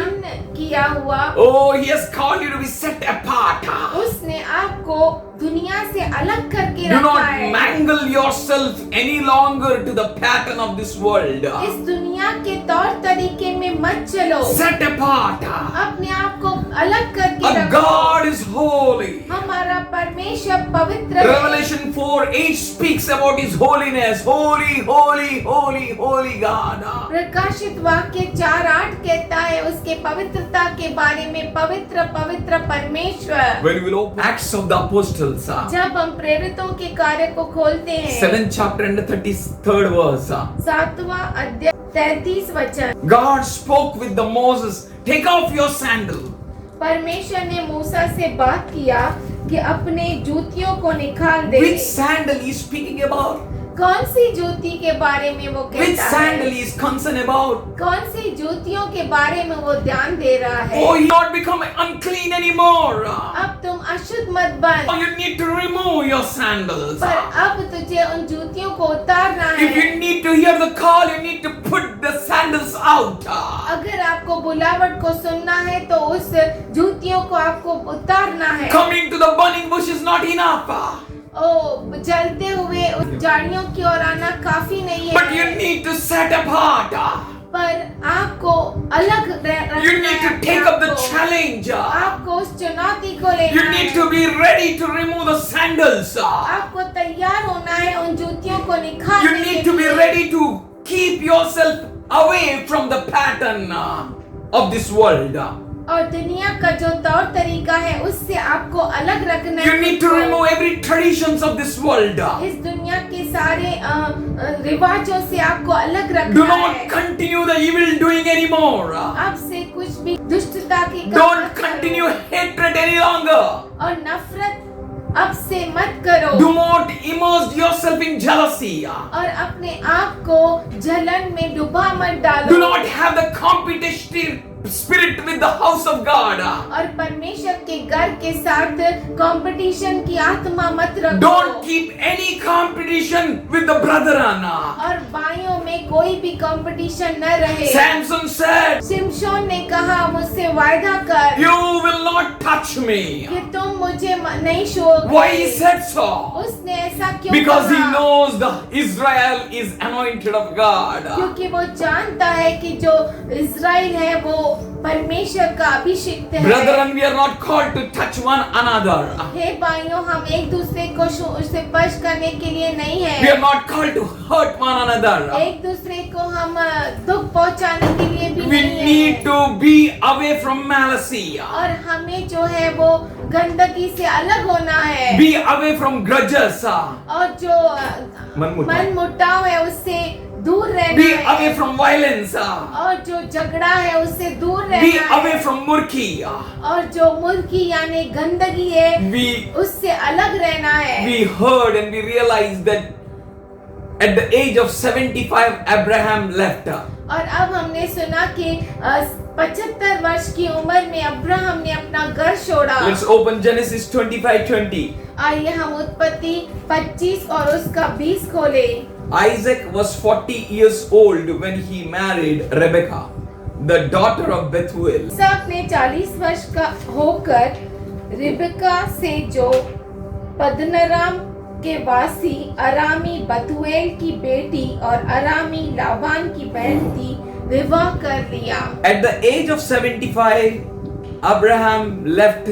किया हुआ। Oh, He has called you to be set apart. उसने आपको दुनिया से अलग करके Do रखा not है। mangle yourself any longer to the pattern of this world. इस दुनिया के तौर तरीके में मत चलो। Set apart. अपने आप को अलग करके Our रखो। God is holy. हमारा परमेश्वर पवित्र है। Revelation 4:8 speaks about His holiness. Holy, holy, holy, holy God. प्रकाशित वाक्य 4:8 कहता है उसके पवित्रता के बारे में, पवित्र पवित्र परमेश्वर। When we will open Acts of the Apostles, जब हम प्रेरितों के कार्य को खोलते हैं, 7th chapter and the 33rd verse, 7वां अध्याय 33 वचन, God spoke with the Moses, take off your sandal. परमेश्वर ने मूसा से बात किया कि अपने जूतियों को निकाल दे। Which sandal he is speaking about? कौन सी जूती के बारे में वो Which कहता sandal है? he is concerned about? कौन सी जूतियों के बारे में वो ध्यान दे रहा है? Oh, you not become unclean anymore. अब तुम अशुद्ध मत बन, Oh, you need to remove your sandals. पर अब तुझे उन जूतियों को उतारना If है। you need to hear the call, you need to put the sandals out. अगर आपको बुलावट को सुनना है तो उस जूतियों को आपको उतारना है। Coming to the burning bush is not enough. ओ जलते हुए उस झाड़ियों की ओर आना काफी नहीं But you है, need to set apart. पर आपको अलग रखना You need to है अपने take आप up the को। challenge. आपको उस चुनौती को लेना You need है। to be ready to remove the sandals. आपको तैयार होना है उन जूतियों को You निकालने के need to be लिए। ready to keep yourself away from the pattern of this world. और दुनिया का जो तौर तरीका है उससे आपको अलग रखना है। You need to खुद को। remove every traditions of this world. इस दुनिया के सारे रिवाजों से आपको अलग Do रखना not है। continue the evil doing anymore. अब से कुछ भी दुष्टता की काम Don't मत करो। continue hatred any longer. और नफरत अब से मत करो। Do not immerse yourself in jealousy. और अपने आप को जलन में डुबा मत डालो। Do not have the competitive spirit with the house of God. और परमेश्वर के घर के साथ कंपटीशन की आत्मा मत रखो। Don't keep any competition with the brethren. और भाइयों में कोई भी कंपटीशन न रहे। Samson said, सिमशोन ने कहा मुझसे वायदा कर you will not touch me. कि तुम मुझे नहीं छुओगे। Why he said so? उसने ऐसा क्यों Because he कहा? knows the Israel is anointed of God. क्योंकि वो जानता है कि जो इज़राइल है वो परमेश्वर का अभिषिक्त है। Brethren, we are not called to touch one another. हे भाइयों, हम एक दूसरे को स्पर्श करने के लिए नहीं We है। are not called to hurt one another. एक दूसरे को हम दुख पहुंचाने के लिए भी We नहीं need है। to be away from malice. और हमें जो है वो गंदगी से अलग होना है। Be away from grudges. और जो मन मुटाव है उससे दूर रहना Be है। away from violence. और जो झगड़ा है उससे दूर Be रहना away है। from murky. और जो मुर्गी यानी गंदगी है We उससे अलग रहना है। we heard and we realized that at the age of 75 Abraham left. और अब हमने सुना कि 75 वर्ष की उम्र में अब्राहम ने अपना घर छोड़ा। Let's open Genesis 25:20. आइए हम उत्पत्ति 25 और उसका 20 खोले। Isaac was 40 years old when he married Rebekah, the daughter of Bethuel. इसहाक ने 40 वर्ष का होकर रिबका से जो पद्दनराम के वासी अरामी बतुएल की बेटी और अरामी लाबान की बहन थी विवाह कर लिया। At the age of 75, Abraham left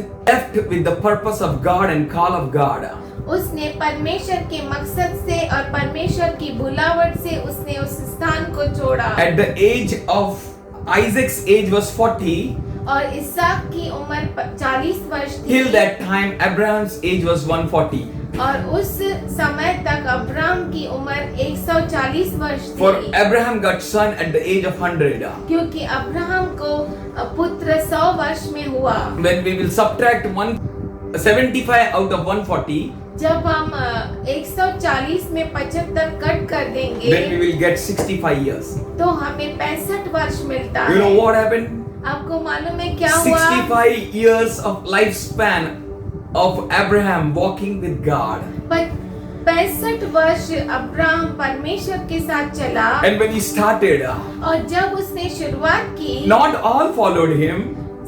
with the purpose of God and call of God. उसने परमेश्वर के मकसद से और परमेश्वर की बुलावट से उसने उस स्थान को छोड़ा। At the age of Isaac's age was 40. और इसहाक की उम्र 40 वर्ष थी। Till that time, Abraham's age was 140. और उस समय तक अब्राहम की उम्र 140 वर्ष थी। For Abraham got son at the age of 100. क्योंकि अब्राहम को पुत्र 100 वर्ष में हुआ। When we will subtract 175 out of 140, जब हम 140 में 75 कट कर then we देंगे will get 65 years. तो हमें 65 वर्ष मिलता You know है। what happened? आपको मालूम है क्या हुआ? 65 years of lifespan of Abraham walking with God. 65 वर्ष अब्राहम परमेश्वर के साथ चला। And when he started, और जब उसने शुरुआत की not all followed him.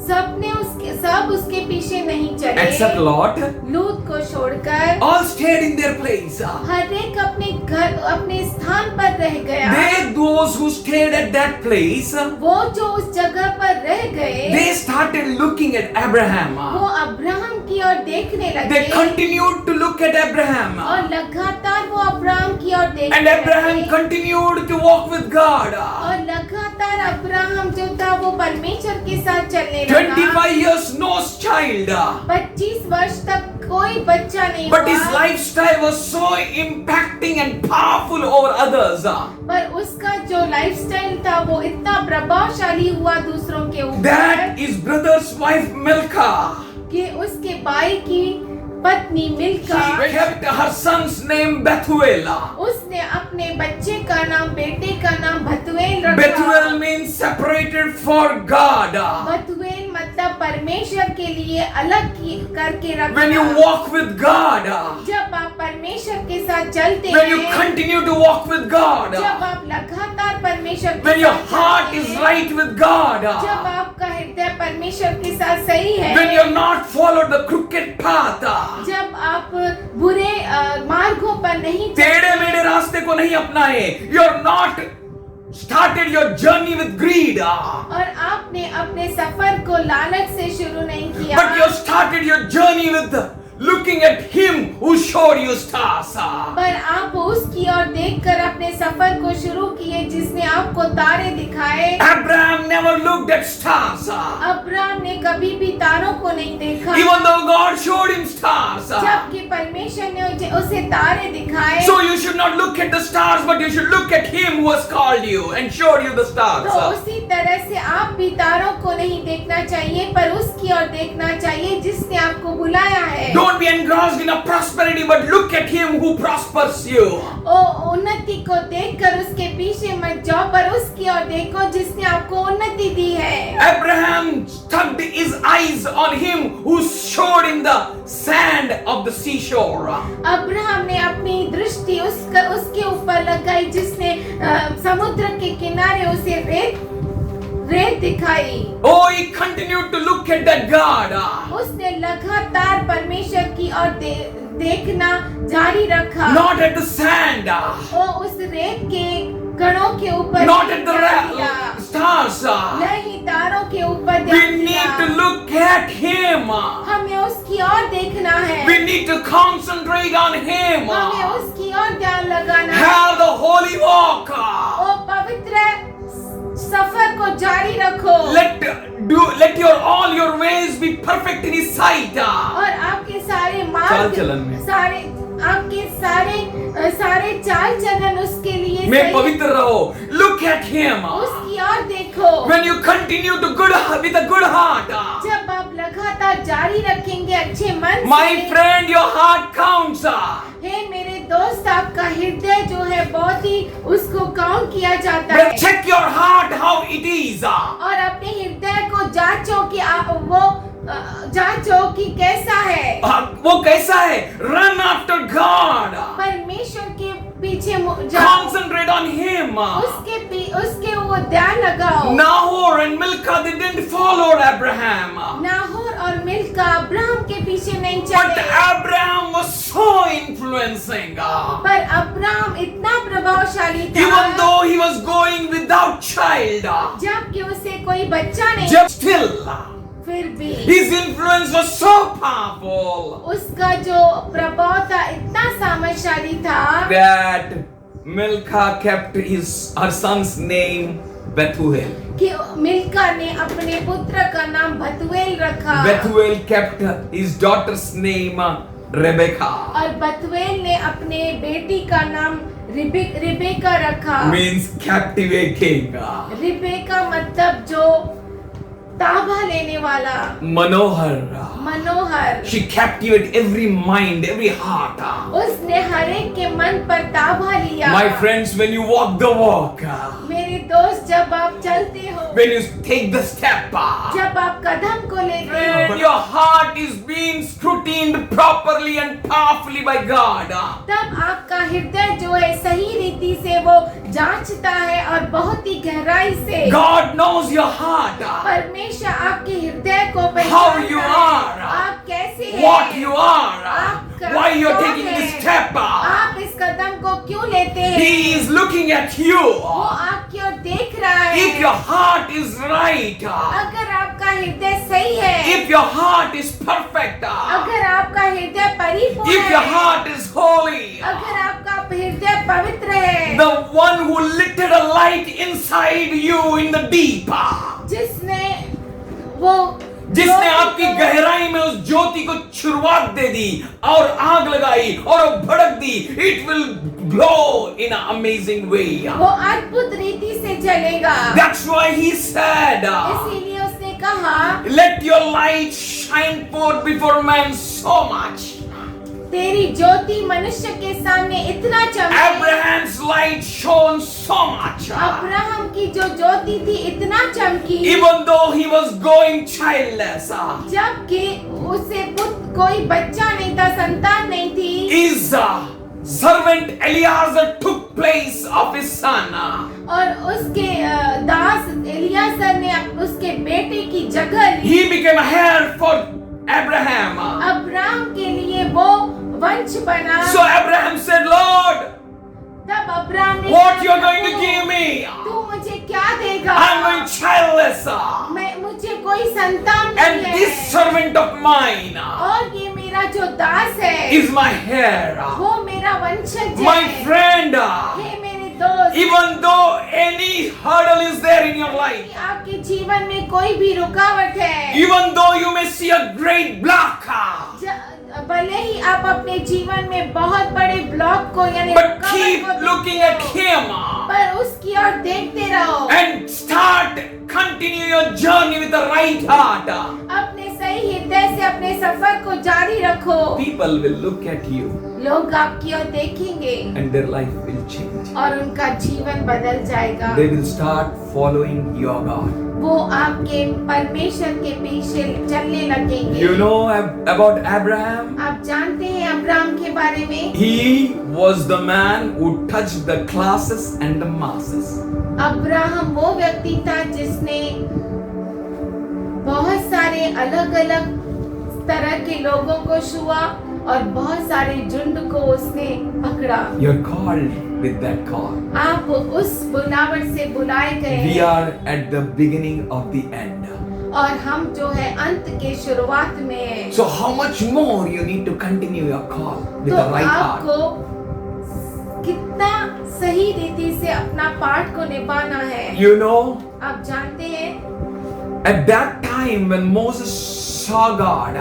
सबने उसके सब उसके पीछे नहीं except चले, Lot. लूत को छोड़कर All stayed in their place. हर एक अपने घर अपने स्थान पर रह गया। Those who stayed at that place, वो जो उस जगह पर रह गए, they started looking at Abraham. वो अब्राहम की ओर देखने They लगे continued to look at Abraham. और लगातार वो अब्राहम की ओर देखने And Abraham लगे continued to walk with God. और लगातार अब्राहम जो था वो परमेश्वर के साथ चलने लगा। 25 years, no child. 25 वर्ष तक कोई बच्चा नहीं But his हुआ, lifestyle was so impacting and powerful over others पर उसका जो लाइफस्टाइल था वो इतना प्रभावशाली हुआ दूसरों के ऊपर that his brother's wife Milcah, कि उसके भाई की पत्नी Milcah she kept her son's name Bethuel. उसने अपने बच्चे का नाम बेटे का नाम बतुएल रखा। Bethuel means separated for God. Bethuel मतलब परमेश्वर के लिए अलग करके रखा। When you walk with God, जब आप परमेश्वर के साथ चलते when you हैं, continue to walk with God, जब आप लगातार परमेश्वर के when your साथ heart चलते is हैं, right with God, जब आपका हृदय परमेश्वर के साथ सही है, when you're not followed the crooked path, जब आप बुरे मार्गों पर नहीं टेढ़े मेढ़े रास्ते को नहीं अपनाए, you're not started your journey with greed, और आपने अपने सफर को लालच से शुरू नहीं किया, but you started your journey with looking at him who showed you stars. पर आप उसकी ओर देखकर अपने सफर को शुरू किए जिसने आपको तारे दिखाए। Abraham never looked at stars, Abraham ने कभी भी तारों को नहीं देखा, even though God showed him stars. जबकि परमेश्वर ने उसे तारे दिखाए। So you should not look at the stars, but you should look at him who has called you and showed you the stars. तो उसी तरह से आप भी तारों को नहीं देखना चाहिए, पर उसकी ओर देखना चाहिए जिसने आपको बुलाया है। Don't be engrossed in a prosperity, but look at him who prospers you. ओ उन्नति को देखकर उसके पीछे मत जाओ, पर उसकी ओर देखो जिसने आपको उन्नति दी है। Abraham tugged his eyes on him who showed him the sand of the seashore. Abraham ने अपनी दृष्टि उसके ऊपर लगाई जिसने समुद्र के किनारे उसे रेत दिखाई। Oh, he continued to look at that God. उसने लगातार परमेश्वर की ओर देखना जारी रखा। Not at the sand. वो उस रेत के कणों के ऊपर Not at the ध्यान दिया, stars. नहीं तारों के ऊपर We ध्यान need दिया। to look at him. हमें उसकी ओर देखना है, We need to concentrate on him. हमें उसकी ओर ध्यान लगाना है। Have the holy walk. ओ पवित्र सफर को जारी रखो, Let all your ways be perfect in his sight. और आपके सारे चाल मार्ग चलन में। आपके सारे चाल चलन उसके लिए में सही, पवित्र रहो. Look at him. उसकी ओर देखो। When you continue to with a good heart. जब आप लगातार जारी रखेंगे अच्छे मन My से, friend, your heart counts. हे मेरे दोस्त, आपका हृदय जो है बहुत ही उसको काउंट किया जाता But है। check your heart how it is. और अपने हृदय को जांचो कि जांचो कि कैसा है, वो कैसा है? Run after God. परमेश्वर के पीछे जाओ, Concentrate on him. उसके वो ध्यान लगाओ। Nahor and Milcah, they didn't follow Abraham. Nahor और मिल्का अब्राहम के पीछे नहीं But चले, Abraham was so influencing. पर अब्राहम इतना प्रभावशाली था, Even though he was going without child. जबकि उसे कोई बच्चा नहीं, Just still, फिर भी his influence was so powerful उसका जो प्रभाव था इतना सामर्थ्यशाली था that Milcah kept her son's name Bethuel. कि मिल्का ने अपने पुत्र का नाम बतुएल रखा, Bethuel kept his daughter's name Rebecca. और बतुएल ने अपने बेटी का नाम रिबेका रखा। Means captivating. रिबेका मतलब जो ताबा लेने वाला, मनोहर। She captivated every mind, every heart. उसने हर एक के मन पर ताबा लिया। My friends, when you walk the walk, मेरे दोस्त, जब आप चलते हो, when you take the step, जब आप कदम को लेते हो, when your heart is being scrutined properly and powerfully by God, तब आपका हृदय जो है सही रीति से वो जांचता है और बहुत ही गहराई से God knows your heart. परमेश्वर आपके हृदय को how पहचानना you है। are, आप कैसे हैं, what you are, आप why you are कौन taking हैं? this step. आप इस कदम को क्यों लेते हैं? He is looking at you. वो आपकी ओर देख रहा है। If your heart is right, अगर आपका हृदय सही है, if your heart is perfect, अगर आपका हृदय परिपूर्ण if your है, heart is holy, अगर आपका हृदय पवित्र है, the one who lifted a light inside you in the deep, जिसने आपकी गहराई में उस ज्योति को शुरुआत दे दी और आग लगाई और भड़क दी, it will glow in an amazing way. वो अद्भुत रीति से जलेगा। That's why he said, इसीलिए उसने कहा, let your light shine forth before man so much. तेरी ज्योति मनुष्य के सामने इतना चमके। Abraham's light shone so much. Abraham की जो ज्योति थी इतना चमकी, Even though he was going childless, जबकि उसे कोई बच्चा नहीं था, संतान नहीं थी। his servant Eliezer took place of his son. और उसके दास एलियासर ने उसके बेटे की जगह ली। He became a heir for Abraham. Abraham के लिए वो वंश बना। So Abraham said, Lord, तब अब्राहम ने what you कहा, are going to give me? तू मुझे क्या देगा? I'm going childless. मुझे कोई संतान And नहीं this है। servant of mine और ये मेरा जो दास है, is my heir. वो मेरा वंशज My है। friend, हे मेरे दोस्त, even though any hurdle is there in your life, आपके जीवन में कोई भी रुकावट है, even though you may see a great block, भले ही आप अपने जीवन में बहुत बड़े ब्लॉक को यानी but रुकावट keep को looking देखते at हो, him पर उसकी ओर देखते रहो। and continue your journey with the right heart. अपने सही हृदय से अपने सफर को जारी रखो। People will look at you लोग आपकी ओर देखेंगे and their life will change. और उनका जीवन बदल जाएगा। They will start following your God. वो आपके परमेश्वर के पीछे चलने लगेंगे। You know about Abraham? आप जानते हैं अब्राहम के बारे में? He was the man who touched the classes and the masses. Abraham वो व्यक्ति था जिसने बहुत सारे अलग-अलग तरह के लोगों को छुआ और बहुत सारे झुंड को उसने पकड़ा। You're called with that call. आप उस बुलावट से बुलाए गए We हैं are at the beginning of the end. और हम जो है अंत के शुरुआत में हैं। So how much more you need to continue your call with तो the right heart. आपको कितना सही रीति से अपना पाठ को निभाना है। You know, आप जानते हैं at that time when Moses saw God,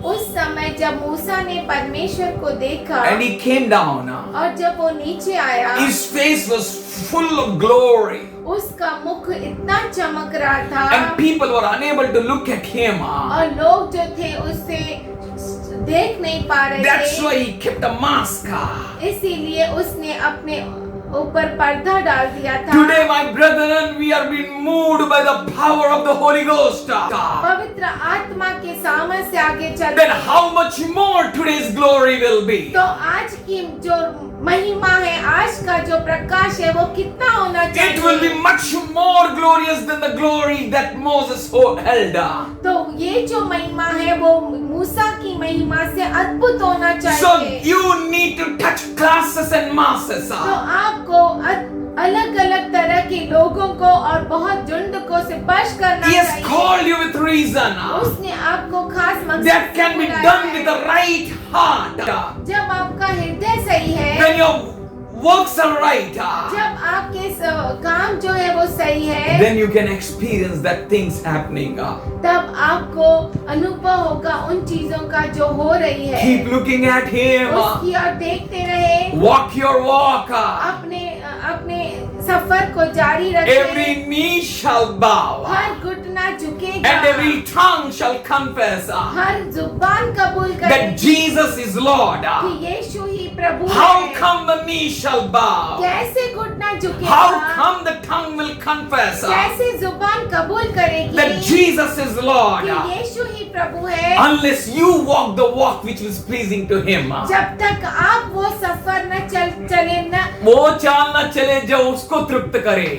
उस समय जब मूसा ने परमेश्वर को देखा and he came down, और जब वो नीचे आया, his face was full of glory, उसका मुख इतना चमक रहा था and people were unable to look at him. और लोग जो थे उससे देख नहीं पा रहे That's थे। why he kept a mask. इसीलिए उसने अपने ऊपर पर्दा डाल दिया था। Today, my brethren, we are being moved by the power of the Holy Ghost. पवित्र आत्मा के सामर्थ्य से आगे चल Then how much more today's glory will be? तो आज की जो महिमा है, आज का जो प्रकाश है, वो कितना होना चाहिए? It will be much more glorious than the glory that Moses held. तो ये जो महिमा है वो मूसा की महिमा से अद्भुत होना So चाहिए। you need to touch classes and masses. तो आपको अलग अलग तरह के लोगों को और बहुत झुंड को स्पर्श करना He has चाहिए। called you with reason. उसने आपको खास मकसद That से can be बुलाया done है। with the right heart. जब आपका हृदय सही है, When your works are right, जब आपके काम जो है वो सही है, then you can experience that things happening. तब आपको अनुभव होगा उन चीजों का जो हो रही है। Keep looking at him. उसकी ओर देखते रहे, Walk your walk. अपने सफर को जारी रखें। Every knee shall bow. हर घुटना झुकेगा And every tongue shall confess हर जुबान कबूल that करेगी Jesus is Lord. कि यीशु ही प्रभु How है। come the knee shall bow? कैसे घुटना झुकेगा? How come the tongue will confess कैसे जुबान कबूल करेगी that Jesus is Lord? कि यीशु ही प्रभु है? Unless you walk the walk which was pleasing to Him. जब तक आप वो सफर न चले न वो चाल न चले जो उसको तृप्त करे.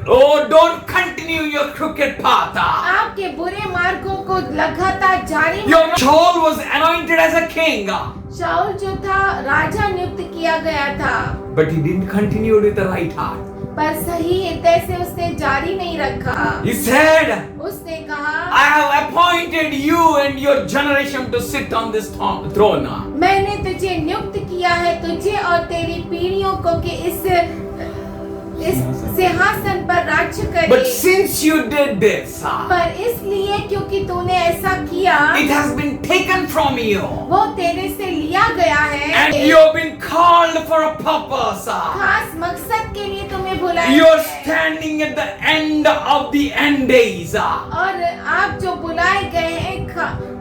Oh, don't continue your crooked path. आप आपके बुरे मार्गों को लगातार जारी Your Saul was anointed as a king, शाऊल जो था राजा नियुक्त किया गया था, but he didn't continue with the right heart. पर सही हृदय से उसने जारी नहीं रखा। He said, उसने कहा, I have appointed you and your generation to sit on this throne. मैंने तुझे नियुक्त किया है, तुझे और तेरी पीढ़ियों को कि इस सिंहासन पर राज्य करे। But since you did this, पर इसलिए क्योंकि तूने ऐसा किया, it has been taken from you, वो तेरे से लिया गया है, and you have been called for a purpose. खास मकसद के लिए तुम्हें बुलाया You are है। standing at the end of the end days. और आप जो बुलाए गए हैं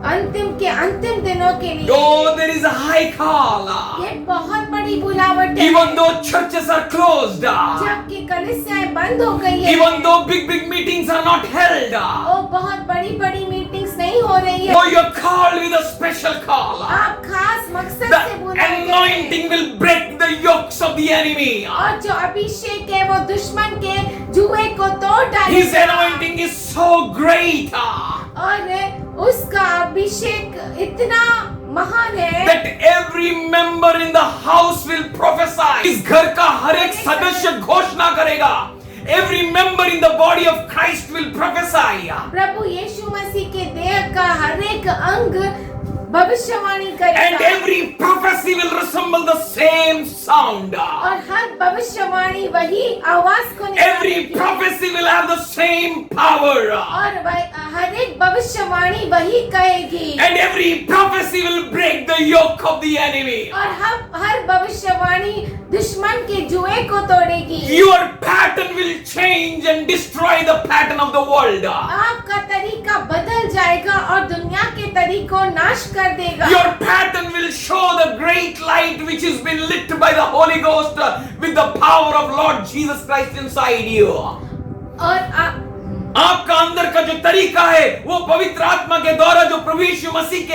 अंतिम के अंतिम दिनों के लिए, Oh, there is a high call. ये बहुत बड़ी बुलावट है। Even though churches are closed, जबकि कलीसियाएं बंद हो गई है, even though big meetings are not held, वो बहुत बड़ी मीटिंग्स नहीं हो रही है, oh, you're called with a special call. आप खास मकसद The से बुलाए गए हैं। anointing will break the yokes of the enemy. और जो अभिषेक है वो दुश्मन के जुए को तोड़ His डालेगा। anointing is so great और उसका अभिषेक इतना महान है that every member in the house will prophesy. इस घर का हर एक सदस्य घोषणा करेगा. Every member in the body of Christ will prophesy. प्रभु यीशु मसीह के देह का हर एक अंग भविष्यवाणी And करेगा, every prophecy will resemble the same sound. और हर भविष्यवाणी वही आवाज को Every निकालेगी, prophecy will have the same power. और हर एक भविष्यवाणी वही कहेगी, And every prophecy will break the yoke of the enemy. और हर भविष्यवाणी दुश्मन के जुए को तोड़ेगी। Your pattern will change and destroy the pattern of the world. आपका तरीका बदल जाएगा और दुनिया के तरीकों नाश कर देगा। Your pattern will show the great light which has been lit by the Holy Ghost with the power of Lord Jesus Christ inside you. और आपका अंदर का जो तरीका है वो पवित्र आत्मा के द्वारा जो प्रभु यीशु मसीह के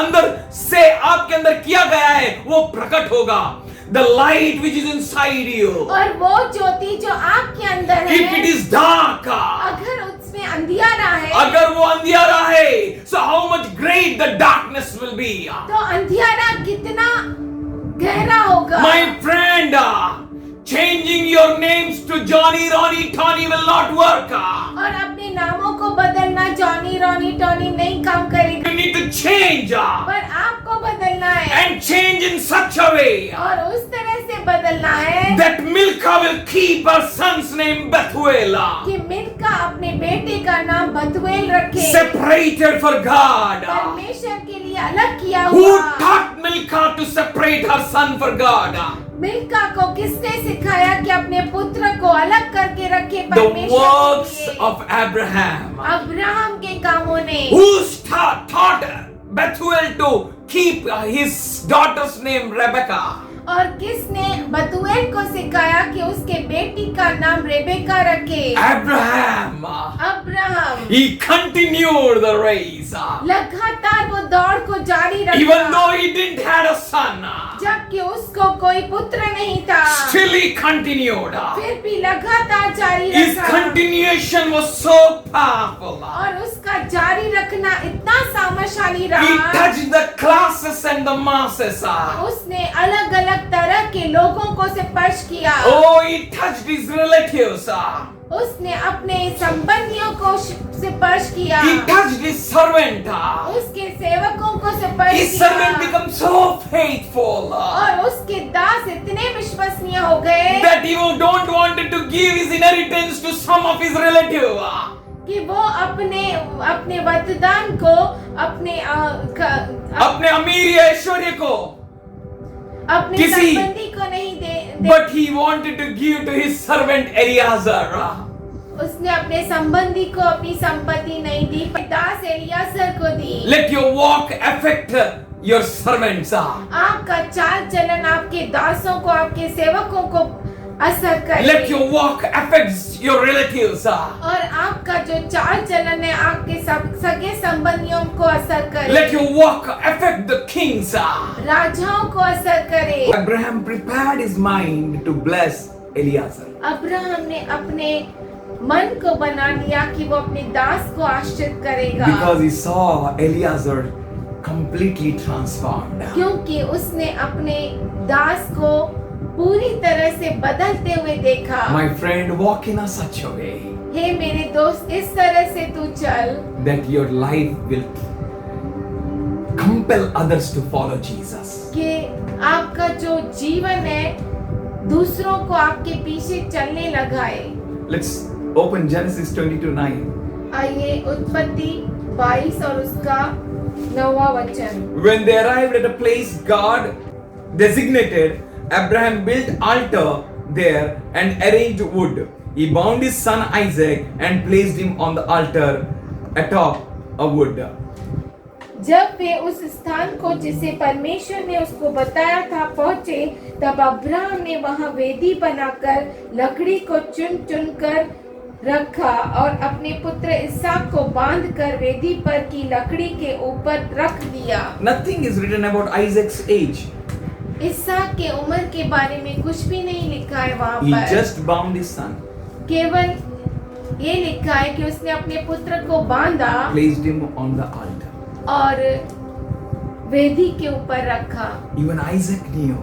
अंदर से आपके अंदर किया गया है वो प्रकट होगा. The light which is inside you. और वो ज्योति जो आपके अंदर है, If it is dark, अगर उसमें अंधियारा है, अगर वो अंधियारा है, so how much great the darkness will be. तो अंधियारा कितना गहरा होगा। My friend, changing your names to Johnny, Ronnie, Tony will not work. और अपने नामों को बदलना जॉनी, रॉनी, टोनी नहीं काम करेगा, You need to change पर आपको बदलना है, and change in such a way और उस तरह से बदलना है that Milcah will keep her son's name Bethuel, कि मिल्का अपने बेटे का नाम बथुएल रखे, separated for God. परमेश्वर के लिए अलग किया Who हुआ। taught Milcah to separate her son for God? Milcah को किसने सिखाया कि अपने पुत्र को अलग करके रखे The परमेश्वर works के लिए? of Abraham. अब्राहम के कामों ने। Who taught Bethuel to keep his daughter's name Rebecca? और किसने बतुएल को सिखाया कि उसके बेटी का नाम रेबेका रखे? Abraham. Abraham. He continued the race. लगातार वो दौड़ को जारी रखा, Even though he didn't have a son, जबकि उसको कोई पुत्र नहीं था, still he continued. फिर भी लगातार जारी His रखा, continuation was so powerful. और उसका जारी रखना इतना सामर्थ्यशाली He रहा। touched the classes and the masses. उसने अलग अलग तरह के लोगों को स्पर्श किया। Oh, he touched his relatives. उसने अपने संबंधियों को स्पर्श किया, He touched his servant. उसके सेवकों को स्पर्श His किया, servant became so faithful और उसके दास इतने विश्वसनीय हो गए that he don't want to give his inheritance to some of his relatives. कि वो अपने वरदान को अपने अमीर या ऐश्वर्य को अपने किसी- संबंधी को नहीं दे, but he wanted to give to his servant Eleazar. उसने अपने संबंधी को अपनी संपत्ति नहीं दी, दास एलियाजर को दी। Let your walk affect your servants. आपका चाल चलन आपके दासों को, आपके सेवकों को असर करे। Let your walk affect your relatives. और आपका जो चाल चलन है आपके सगे संबंधियों को असर करे। Let your walk affect the kings. राजाओं को असर करे। Abraham prepared his mind to bless Eleazar. Abraham ने अपने मन को बना लिया कि वो अपने दास को आश्रित करेगा, because he saw Eliezer completely transformed. क्योंकि उसने अपने दास को पूरी तरह से बदलते हुए देखा। My friend, walk in a such a way हे मेरे दोस्त, इस तरह से तू चल that your life will compel others to follow Jesus. कि आपका जो जीवन है दूसरों को आपके पीछे चलने लगाए। Let's open Genesis 22:9. आइए उत्पत्ति 22 और उसका 9वां वचन। When they arrived at a place God designated, Abraham built altar there and arranged wood. He bound his son Isaac and placed him on the altar atop a wood. जब वे उस स्थान को जिसे परमेश्वर ने उसको बताया था पहुंचे, तब अब्राहम ने वहां वेदी बनाकर लकड़ी को चुन चुन कर रखा और अपने पुत्र इसहाक को बांधकर वेदी पर की लकड़ी के ऊपर रख दिया। Nothing is written about Isaac's age. इसहाक के उम्र के बारे में कुछ भी नहीं लिखा है वहाँ He पर। just bound his son, केवल ये लिखा है कि उसने अपने पुत्र को बांधा placed him on the altar. और वेदी के ऊपर रखा। Even Isaac knew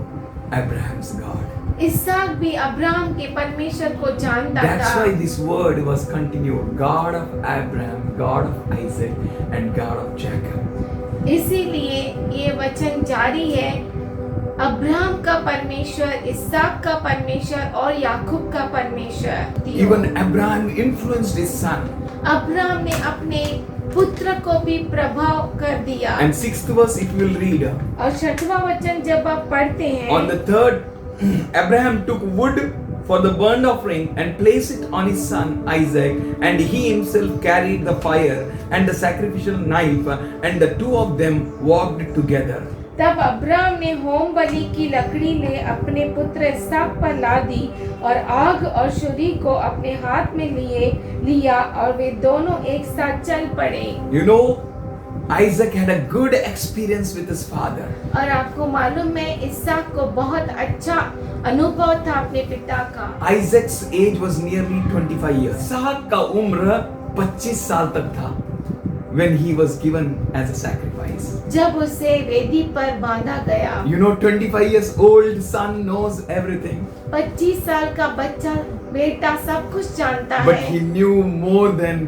Abraham's God. इसहाक भी अब्राहम के परमेश्वर को जानता That's था। why this word was continued. God of Abraham, God of Isaac, and God of Jacob. इसीलिए ये वचन जारी है, अब्राहम का परमेश्वर, इसहाक का परमेश्वर और याकूब का परमेश्वर। Even Abraham influenced his son. Abraham ने अपने पुत्र को भी प्रभाव कर दिया। And 6th verse, if you will read, और 6वां वचन जब आप पढ़ते हैं, on the 3rd, Abraham took wood for the burnt offering and placed it on his son Isaac, and he himself carried the fire and the sacrificial knife, and the two of them walked together. तब Abraham ने home बलि की लकड़ी ले अपने पुत्र इसहाक पर ला दी और आग और छुरी को अपने हाथ में लिया और वे दोनों एक साथ चल पड़े। You know, Isaac had a good experience with his father. और आपको मालूम है इसहाक को बहुत अच्छा अनुभव था अपने पिता का। Isaac's age was nearly 25 years. इसहाक का उम्र 25 साल तक था when he was given as a sacrifice. जब उसे वेदी पर बांधा गया। You know, 25 years old son knows everything. 25 साल का बच्चा बेटा सब कुछ जानता But है। he knew more than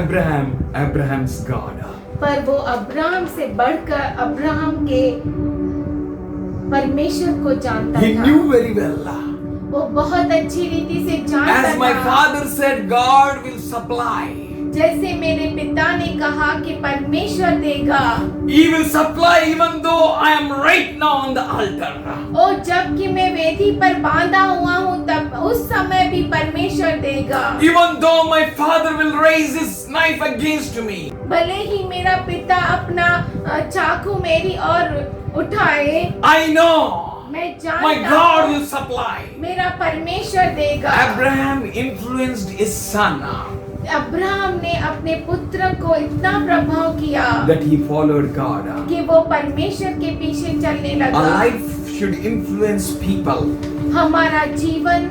Abraham's God. पर वो अब्राहम से बढ़कर अब्राहम के परमेश्वर को जानता He था। knew very well. वो बहुत अच्छी रीति से जानता As my था। father said, God will supply. जैसे मेरे पिता ने कहा कि परमेश्वर देगा, He will supply even though I am right now on the altar. और जबकि मैं वेदी पर बांधा हुआ हूँ तब उस समय भी परमेश्वर देगा। Even though my father will raise his knife against me. भले ही मेरा पिता अपना चाकू मेरी ओर उठाए, I know मैं my जानता God हूँ will supply. मेरा परमेश्वर देगा। Abraham influenced his son Abraham ने अपने पुत्र को इतना प्रभाव किया that he followed God. कि वो परमेश्वर के पीछे चलने Our लगा। life should influence people. हमारा जीवन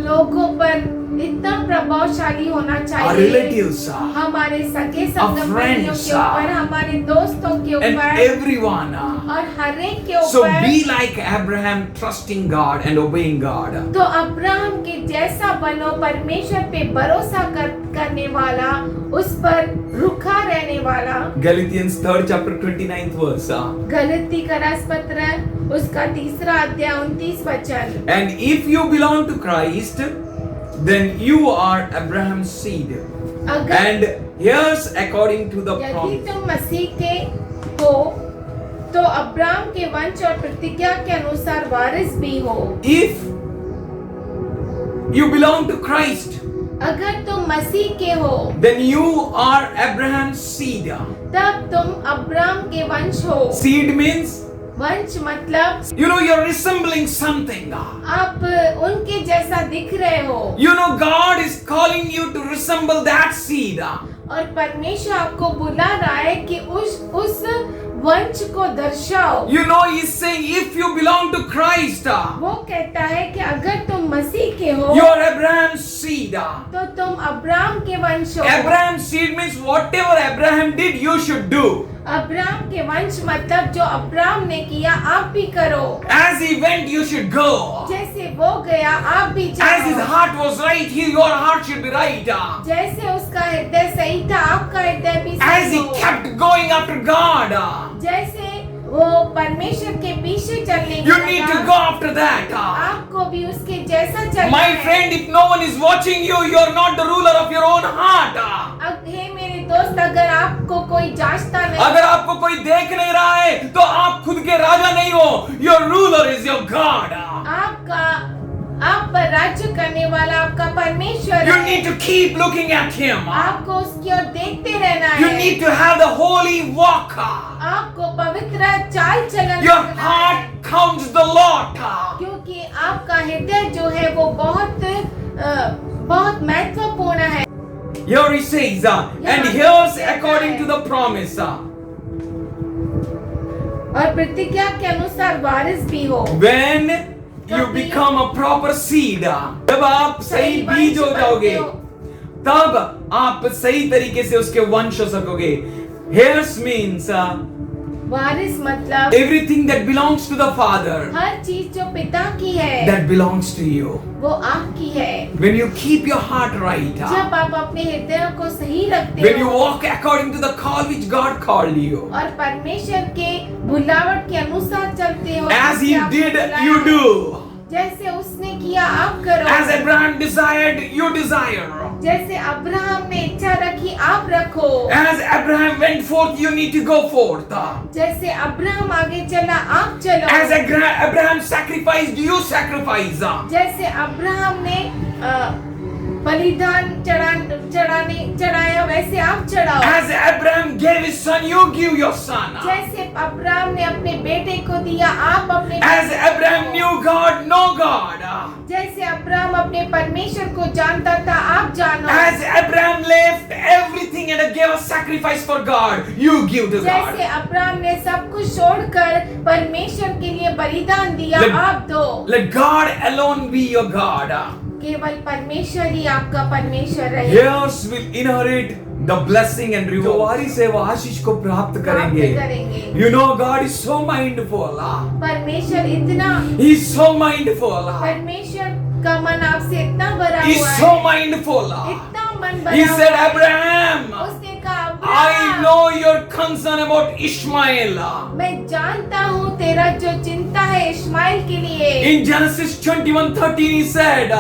लोगों पर इतना प्रभावशाली होना Our चाहिए, relatives हमारे सगे our संबंधियों friends, के ऊपर, हमारे दोस्तों के and ऊपर everyone. और हर एक के So ऊपर। be like Abraham, trusting God and obeying God. तो अब्राहम के जैसा बनो, परमेश्वर पे भरोसा करने वाला, उस पर रुखा रहने वाला। Galatians 3rd chapter 29th verse. गलती का राजपत्र उसका 3रा अध्याय 29 वचन। And if you belong to Christ, then you are Abraham's seed. अगर And here's according to the यदि promise. तुम मसीह के हो तो अब्राहम के वंश और प्रतिज्ञा के अनुसार वारिस भी हो। If you belong to Christ, अगर तुम मसीह के हो then you are Abraham's seed. तब तुम अब्राहम के वंश हो। Seed means, वंश मतलब you know, you're resembling something. आप उनके जैसा दिख रहे हो You know, God is calling you to resemble that seed. और परमेश्वर आपको बुला रहा है कि उस वंश को दर्शाओ। You know, he's saying if you belong to Christ, वो कहता है कि अगर तुम मसीह के हो you're Abraham's seed. तो तुम अब्राहम के वंश हो। Abraham's seed means whatever Abraham did, you should do. Abraham के वंश मतलब जो अब्राहम ने किया आप भी करो। As he went, you should go. जैसे वो गया आप भी As his जाओ। heart was right, your heart should be right. जैसे उसका हृदय सही था आपका हृदय भी As सही he हो। kept going after God, जैसे वो परमेश्वर के पीछे चलने you लगा, need to go after that. आपको भी उसके जैसा चलना My है। friend, if no one is watching you, you're not the ruler of your own heart. अब हे मेरे दोस्त अगर आपको कोई जांचता नहीं, अगर आपको कोई देख नहीं रहा है तो आप खुद के राजा नहीं हो. Your ruler is your God. आप पर राज्य करने वाला आपका परमेश्वर You है। need to keep looking at him. आपको उसकी ओर देखते रहना You है। need to have the holy walk. आपको पवित्र चाल चलन Your रखना है। heart counts the lot. क्योंकि आपका हृदय जो है वो बहुत महत्वपूर्ण है। Here he says, and here's according to the promise. और प्रतिज्ञा के अनुसार वारिस भी हो। When you become a proper seed, जब आप सही बीज हो जाओगे, तब आप सही तरीके से उसके वंश हो सकोगे. Heirs means वारिस मतलब everything that belongs to the Father, हर चीज जो पिता की है that belongs to you. वो आपकी है। When you keep your heart right, जब आप अपने हृदय को सही रखते when you हो walk according to the call which God called you, और परमेश्वर के बुलावट के अनुसार चलते हो, as he जैसे आपको did, बुलाया you है, do. जैसे उसने किया आप करो। As Abraham desired, you desire. जैसे अब्राहम ने इच्छा रखी आप रखो। As Abraham went forth, you need to go forth. जैसे अब्राहम आगे चला आप चलो। As Abraham sacrificed, you sacrifice. जैसे अब्राहम ने बलिदान चढ़ाया वैसे आप चढ़ाओ। As Abraham gave his son, you give your son. जैसे अब्राहम ने अपने बेटे को दिया आप अपने As बेटे को Abraham दो। knew God, know God. जैसे अब्राहम अपने परमेश्वर को जानता था आप जानो। As Abraham left everything and gave a sacrifice for God, you give to जैसे God. अब्राहम ने सब कुछ छोड़कर परमेश्वर के लिए बलिदान दिया आप दो। Let God alone be your God. केवल परमेश्वर ही आपका परमेश्वर रहे। Heirs will inherit the blessing and reward. जो वारिस है वो आशीष को प्राप्त करेंगे. You know God is so mindful. परमेश्वर इतना He is so mindful. परमेश्वर का मन आपसे इतना भरा He is हुआ so है, mindful. इतना मन भरा He हुआ said, है। Abraham, उसने कहा I Abraham, know your concern about Ishmael. मैं जानता हूँ तेरा जो चिंता है इश्माइल के लिए। In Genesis 21:13 he said,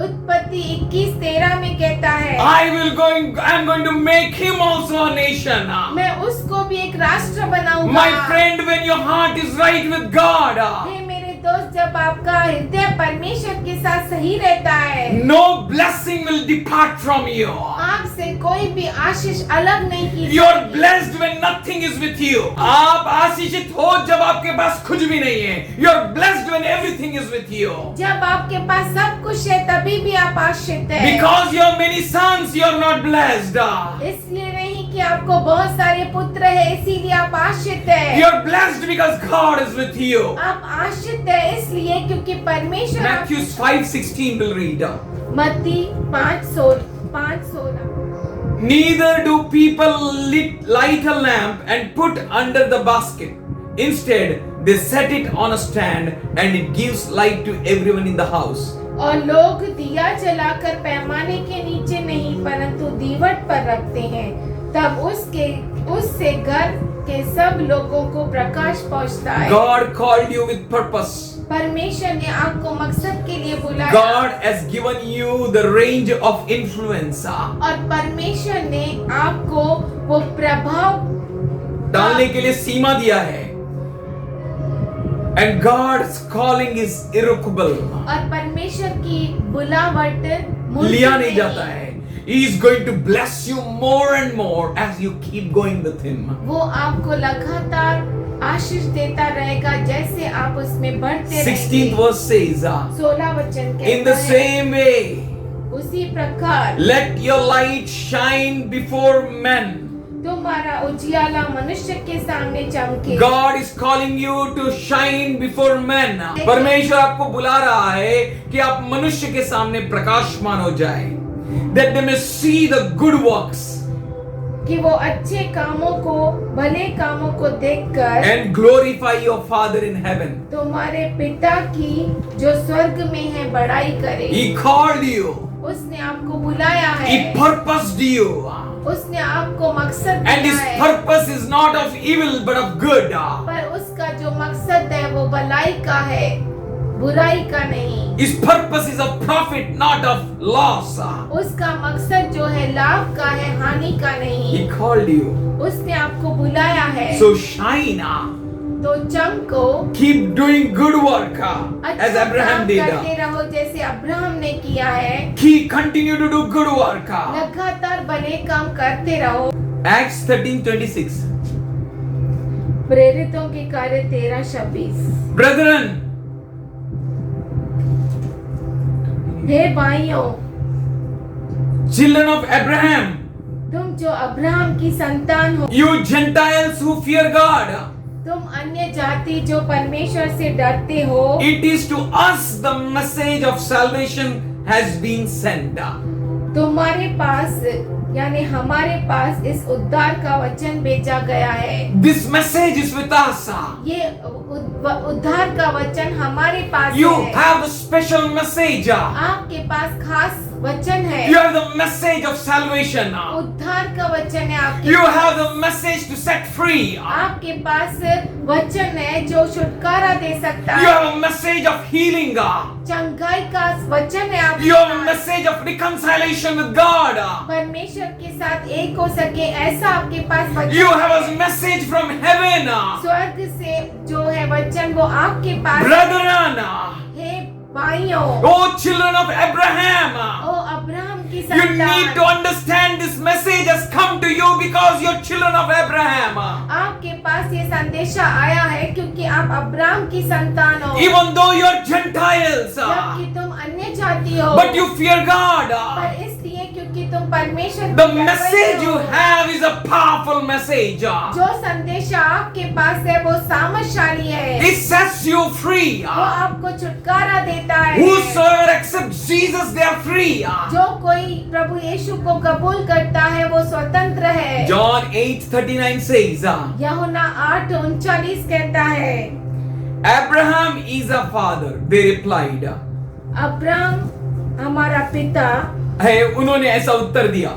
उत्पत्ति 21:13 में कहता है I'm going to make him also a nation. मैं उसको भी एक राष्ट्र बनाऊंगा। My friend, when your heart is right with God, हे मेरे दोस्त, जब आपका हृदय परमेश्वर के साथ सही रहता है, no blessing will depart from you. आपसे कोई भी आशीष अलग नहीं की You're जाएगी। blessed when nothing is with you. आप आशीषित हो जब आपके पास कुछ भी नहीं है. You're blessed when everything is with you. जब आपके पास सब कुछ है तभी भी आप आशीषित है। Because you have many sons, you're not blessed. इसलिए नहीं कि आपको बहुत सारे पुत्र है इसीलिए आप आशीषित है। You're blessed because God is with you. आप आशीषित है इसलिए क्योंकि परमेश्वर Matthew 5:16 will read. मत्ती 5:16 Neither do people light a lamp and put under the basket. Instead, they set it on a stand and it gives light to everyone in the house. और लोग दिया जलाकर पैमाने के नीचे नहीं परंतु दीवट पर रखते हैं, तब उससे घर के सब लोगों को प्रकाश पहुंचता है। God called you with purpose. परमेश्वर ने आपको मकसद के लिए बुलाया। God has given you the range of influence. और परमेश्वर ने आपको वो प्रभाव डालने के लिए सीमा दिया है. And God's calling is irrevocable. और परमेश्वर की बुलावट लिया नहीं जाता है. He is going to bless you more and more as you keep going with Him. वो आपको लगातार आशीष देता रहेगा जैसे आप उसमें बढ़ते रहेंगे। 16th verse says, 16 वचन in कहता the है, same way, उसी प्रकार let your light shine before men, तुम्हारा उजियाला मनुष्य के सामने चमके। God is calling you to shine before men. परमेश्वर आपको बुला रहा है कि आप मनुष्य के सामने प्रकाशमान हो जाए, that they may see the good works, कि वो अच्छे कामों को, भले कामों को देखकर and glorify your Father in heaven. तुम्हारे पिता की जो स्वर्ग में है बड़ाई करे। He called you. उसने आपको बुलाया है। He purposed you. उसने आपको मकसद And दिया his है। purpose is not of evil but of good. पर उसका जो मकसद है वो भलाई का है, बुराई का नहीं। His purpose is of profit, not of loss. उसका मकसद जो है लाभ का है, हानि का He नहीं। called you. उसने आपको बुलाया है। So shine. तो चमको, Keep doing good work as अच्छा Abraham काम did. करते रहो जैसे अब्राहम ने किया है। Continue to do good work. लगातार भले काम करते रहो। Acts 13:26. प्रेरितों के कार्य 13:26। Brethren, हे भाइयों, children of Abraham, तुम जो अब्राहम की संतान हो, you Gentiles who fear God, तुम अन्य जाति जो परमेश्वर से डरते हो, it is to us the message of salvation has been sent. तुम्हारे पास यानी हमारे पास इस उद्धार का वचन भेजा गया है। This message is with us. ये उद्धार का वचन हमारे पास You है। have a special message. आपके पास खास वचन है। You have the message of salvation. उद्धार का वचन है आपके You pass. have the message to set free. आपके पास वचन है जो छुटकारा दे सकता You है। have a message of healing. चंगाई का वचन है आपके You have a pass. message of reconciliation with God. परमेश्वर के साथ एक हो सके ऐसा आपके पास वचन You have है। a message from heaven. स्वर्ग से जो है वचन वो आपके पास है। Brethren, हे भाइयों, oh children of Abraham, oh Abraham की you need to संतान, understand this message has come to you because you're children of Abraham. आपके पास ये संदेशा आया है क्योंकि आप अब्राहम की संतान हो। Even though you're Gentiles, जबकि तुम अन्य जाति हो, but you fear God. पर इसलिए क्योंकि तुम परमेश्वर The की डर message you हो। have is a powerful message. जो संदेशा आपके पास है वो सामर्थशाली है। It sets you free. वो आपको छुटकारा देता है। Whosoever accepts Jesus, they are free. जो कोई प्रभु यीशु को कबूल करता है वो स्वतंत्र है। John 8:39 says, यूहन्ना 8:39 कहता है, Abraham is a father. They replied. Abraham हमारा पिता। है उन्होंने ऐसा उत्तर दिया.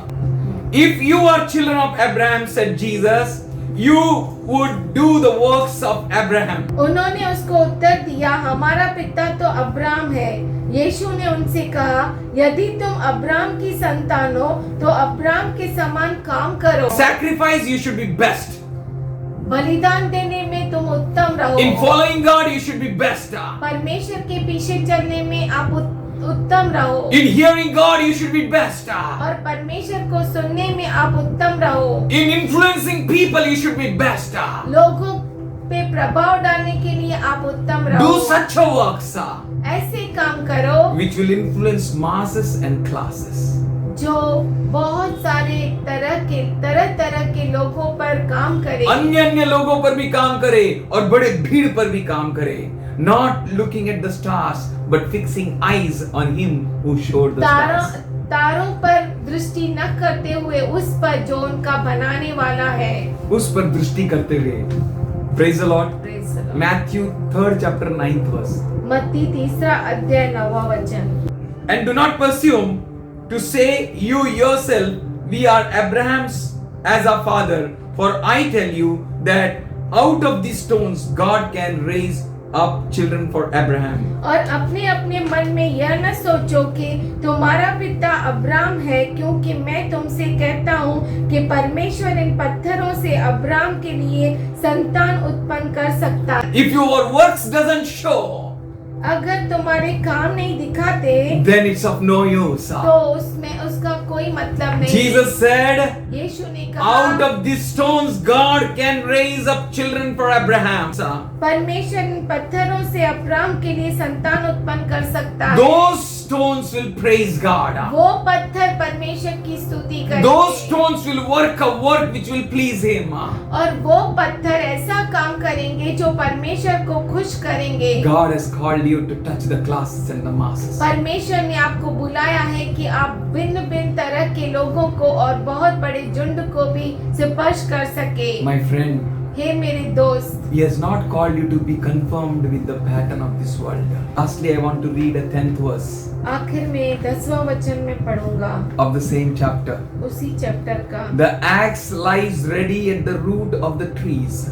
If you are children of Abraham, said Jesus, you would do the works of Abraham. उन्होंने उसको उत्तर दिया, हमारा पिता तो अब्राहम है। यीशु ने उनसे कहा, यदि तुम अब्राहम की संतान हो तो अब्राहम के समान काम करो। Sacrifice, you should be best. बलिदान देने में तुम उत्तम रहो। In following God, you should be best. परमेश्वर के पीछे चलने में आप उत्तम रहो। In hearing God, you should be best. और परमेश्वर को सुनने में आप उत्तम रहो। In influencing people, you should be best. लोगों पे प्रभाव डालने के लिए आप उत्तम रहो। Do such a works ऐसे काम करो which will influence masses and classes. जो बहुत सारे तरह के लोगों पर काम करे। अन्य लोगों पर भी काम करे और बड़े भीड़ पर भी काम करे. Not looking at the stars, but fixing eyes on Him who showed the stars. तारों पर दृष्टि न करते हुए उस पर जो उनका बनाने वाला है। उस पर दृष्टि करते हुए. Praise the Lord. Praise the Lord. Matthew 3rd chapter 9th verse. मत्ती 3 अध्याय 9 वचन। And do not presume to say you yourself, we are Abraham's as our father, for I tell you that out of these stones God can raise up children for Abraham. और अपने अपने मन में यह न सोचो कि तुम्हारा पिता अब्राहम है, क्योंकि मैं तुमसे कहता हूँ कि परमेश्वर इन पत्थरों से अब्राहम के लिए संतान उत्पन्न कर सकता है। If your works doesn't show, अगर तुम्हारे काम नहीं दिखाते then it's of no use. तो उसमें उसका कोई मतलब नहीं। Jesus said, यीशु ने कहा, out of these stones God can raise up children for Abraham. परमेश्वर इन पत्थरों से अब्राहम के लिए संतान उत्पन्न कर सकता है। Those stones will praise God. वो पत्थर परमेश्वर की स्तुति करेंगे। Those stones will work a work which will please Him. और वो पत्थर ऐसा काम करेंगे जो परमेश्वर को खुश करेंगे। God has called you to touch the classes and the masses. परमेश्वर ने आपको बुलाया है कि आप भिन्न भिन्न तरह के लोगों को और बहुत बड़े झुंड को भी स्पर्श कर सके। My friend, हे मेरे दोस्त, He has not called you to be conformed with the pattern of this world. Lastly, I want to read a 10th verse आखिर में 10वां वचन में पढ़ूंगा of the same chapter. उसी चैप्टर का। The axe lies ready at the root of the trees.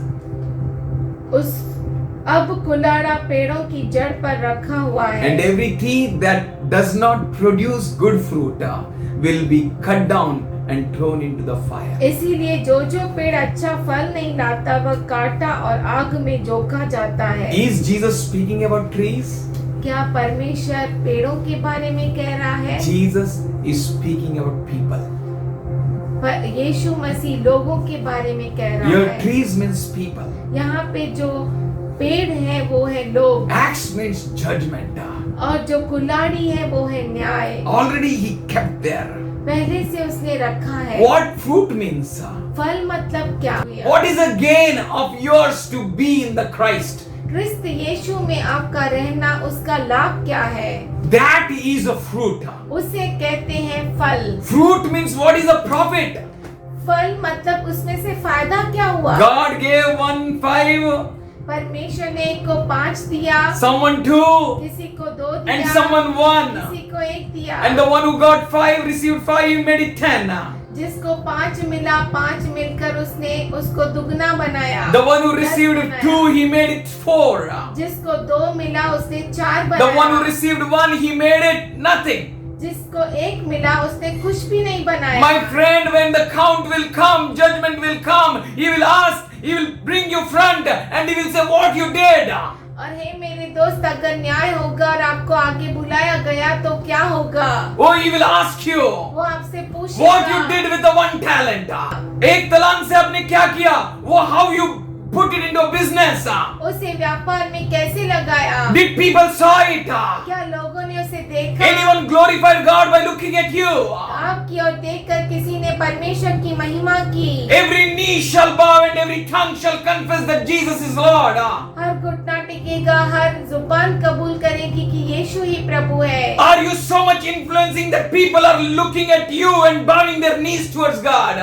अब कुल्हाड़ा पेड़ों की जड़ पर रखा हुआ है। And every tree that does not produce good fruit will be cut down and thrown into the fire. इसीलिए जो जो पेड़ अच्छा फल नहीं लाता वह काटा और आग में झोंका जाता है। Is Jesus speaking about trees? क्या परमेश्वर पेड़ों के बारे में कह रहा है? Jesus is speaking about people. पर यीशु मसीह लोगों के बारे में कह रहा Your है। trees means people. यहाँ पे जो पेड़ है वो है लोग, Axe means judgment. और जो कुल्हाड़ी है वो है न्याय। Already He kept there. पहले से उसने रखा है। What fruit means? फल मतलब क्या? What is the gain of yours to be in the Christ? क्रिस्त यीशु में आपका रहना, उसका लाभ क्या है? That is a fruit. उसे कहते हैं फल। Fruit means what is a profit? फल मतलब उसमें से फायदा क्या हुआ? God gave 1 5, परमेश्वर ने एक को 5 दिया, someone 2, किसी को 2 दिया, and someone 1. किसी को 1 दिया, And the one who got 5 received 5, he made it 10. जिसको 5 मिला, 5 मिलकर उसने उसको दुगना बनाया। The one who 10 received बनाया। 2, he made it 4. जिसको 2 मिला उसने 4 The one who बनाया। received 1, he made it nothing. जिसको 1 मिला उसने कुछ भी नहीं बनाया। My friend, when the count will come, judgment will come. He will ask, he will bring you front, and he will say what you did. और हे मेरे दोस्त, अगर न्याय होगा और आपको आगे बुलाया गया तो क्या होगा? Oh, he will ask you वो आपसे पूछेगा what you did with the 1 talent. एक तलांत से आपने क्या किया? वो how you put it into a business. उसे व्यापार में कैसे लगाया? Did people saw it? क्या लोगों ने उसे देखा? Anyone glorified God by looking at you? आपकी ओर देखकर किसी ने परमेश्वर की महिमा की? Every knee shall bow and every tongue shall confess that Jesus is Lord. हर घुटना टेकेगा, हर जुबान कबूल करेगी कि यीशु ही प्रभु है। Are you so much influencing that people are looking at you and bowing their knees towards God?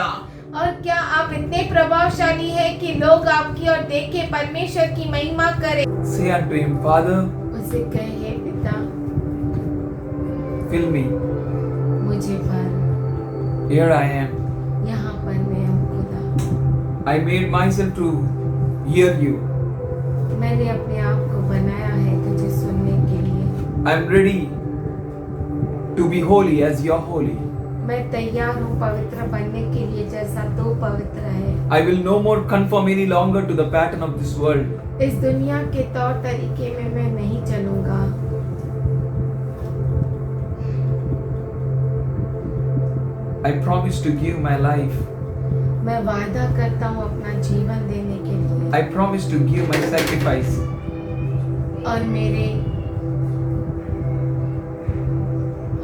और क्या आप इतने प्रभावशाली हैं कि लोग आपकी ओर देख के परमेश्वर की महिमा करें? Say unto him, Father, उसे कहे, पिता fill me. मुझे भर, Here I am. यहाँ पर मैं हूँ खुदा। I made myself to hear you. मैंने अपने आप को बनाया है तुझे सुनने के लिए। I'm ready to be holy as you are holy. मैं तैयार हूँ पवित्र बनने के लिए जैसा तू पवित्र है। I will no more conform any longer to the pattern of this world. इस दुनिया के तौर तरीके में मैं नहीं चलूंगा। I promise to give my life. मैं वादा करता हूँ अपना जीवन देने के लिए I promise to give my sacrifice.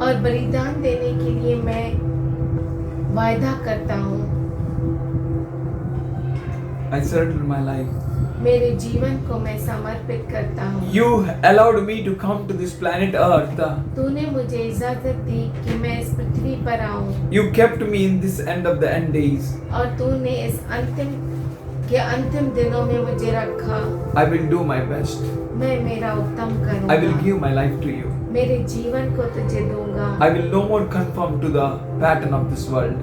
और बलिदान देने के लिए मैं वादा करता हूँ। I surrender my life. मेरे जीवन को मैं समर्पित करता हूँ। You allowed me to come to this planet Earth. तूने मुझे इजाजत दी कि मैं इस पृथ्वी पर आऊँ You kept me in this end of the end days. और तूने इस अंतिम दिनों में मुझे रखा। I will do my best. मैं मेरा उत्तम I will करूँगा। give my life to you. मेरे जीवन को तुझे दूंगा I will no more conform to the pattern of this world.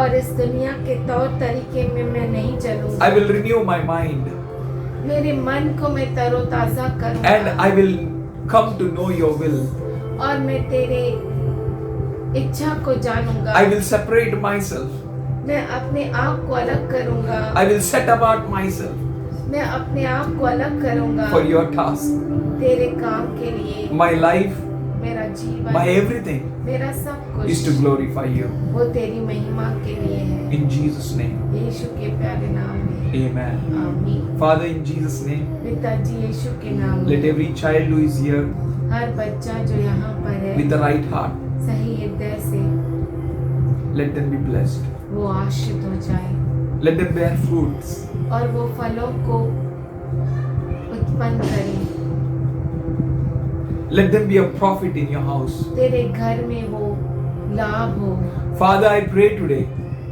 और इस दुनिया के तौर तरीके में मैं नहीं चलूंगा। I will renew my mind मेरे मन को मैं तरोताजा and करूंगा I will come to know your will. और मैं तेरे इच्छा को जानूंगा। I will separate myself. मैं अपने आप को अलग करूंगा। I will set apart myself मैं अपने आप को अलग करूंगा for your task. तेरे काम के लिए। My life, मेरा जीवन, my everything मेरा सब is to कुछ glorify you. वो तेरी महिमा के लिए है। In Jesus' name, यीशु के प्यारे नाम में amen. आमीन। Father, in Jesus' name, पिताजी यीशु के नाम let में every child who is here हर बच्चा जो यहाँ पर है with the right heart. सही हृदय से Let them be blessed. वो आशीषित हो जाए Let them bear fruits. और वो फलों को उत्पन्न करे। Let them be a profit in your house. तेरे घर में वो लाभ हो। Father, I pray today,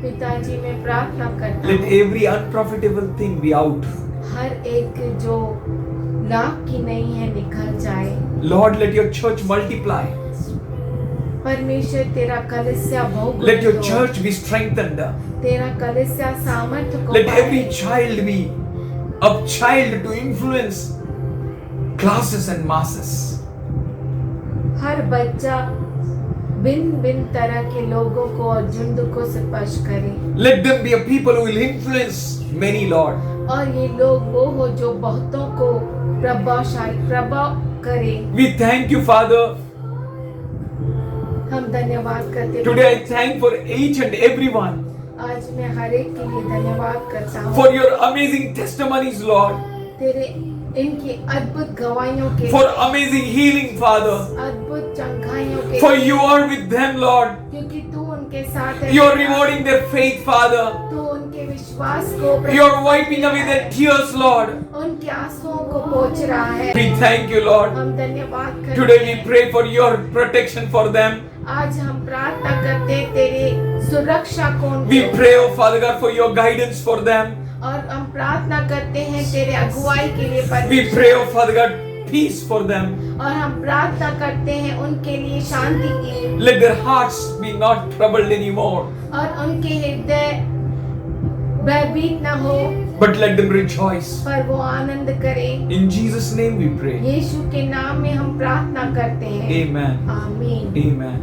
पिताजी मैं प्रार्थना करता let हूँ every unprofitable thing be out. हर एक जो लाभ की नहीं है निकल जाए। Lord, let your church multiply. परमेश्वर तेरा कलीसिया Let बहुगुणित your हो। church be strengthened. तेरा कलीसिया सामर्थ्य को Let पाए। every child be a child to influence classes and masses. हर बच्चा भिन्न भिन्न तरह के लोगों को और झुंड को स्पर्श करे Let them be a people who will influence many, Lord. और ये लोग वो हो जो बहुतों को प्रभाव करे। We thank you, Father. हम धन्यवाद करते Today I thank for each and everyone आज मैं हर एक के लिए धन्यवाद करता हूँ for your amazing testimonies, Lord. तेरे इनकी अद्भुत गवाहियों के For amazing healing, Father. अद्भुत चंगाइयों के For you are with them, Lord. क्योंकि तू उनके साथ है। You are rewarding their faith, Father. तू उनके विश्वास को You are wiping away their tears, Lord. उनके आंसुओं को पोंछ रहा है। We thank you, Lord. हम धन्यवाद करते Today we हैं। pray for your protection for them. आज हम प्रार्थना करते हैं तेरी सुरक्षा को उनके We ऊपर। pray, oh Father God, for your guidance for them. और हम प्रार्थना करते हैं तेरे अगुवाई के लिए We परमेश्वर। pray, oh Father God, peace for them. और हम प्रार्थना करते हैं उनके लिए शांति के लिए Let their hearts be not troubled anymore, और उनके हृदय भयभीत न हो but let them rejoice. पर वो आनंद करें। In Jesus' name we pray. यीशु के नाम में हम प्रार्थना करते हैं। Amen. आमीन। Amen.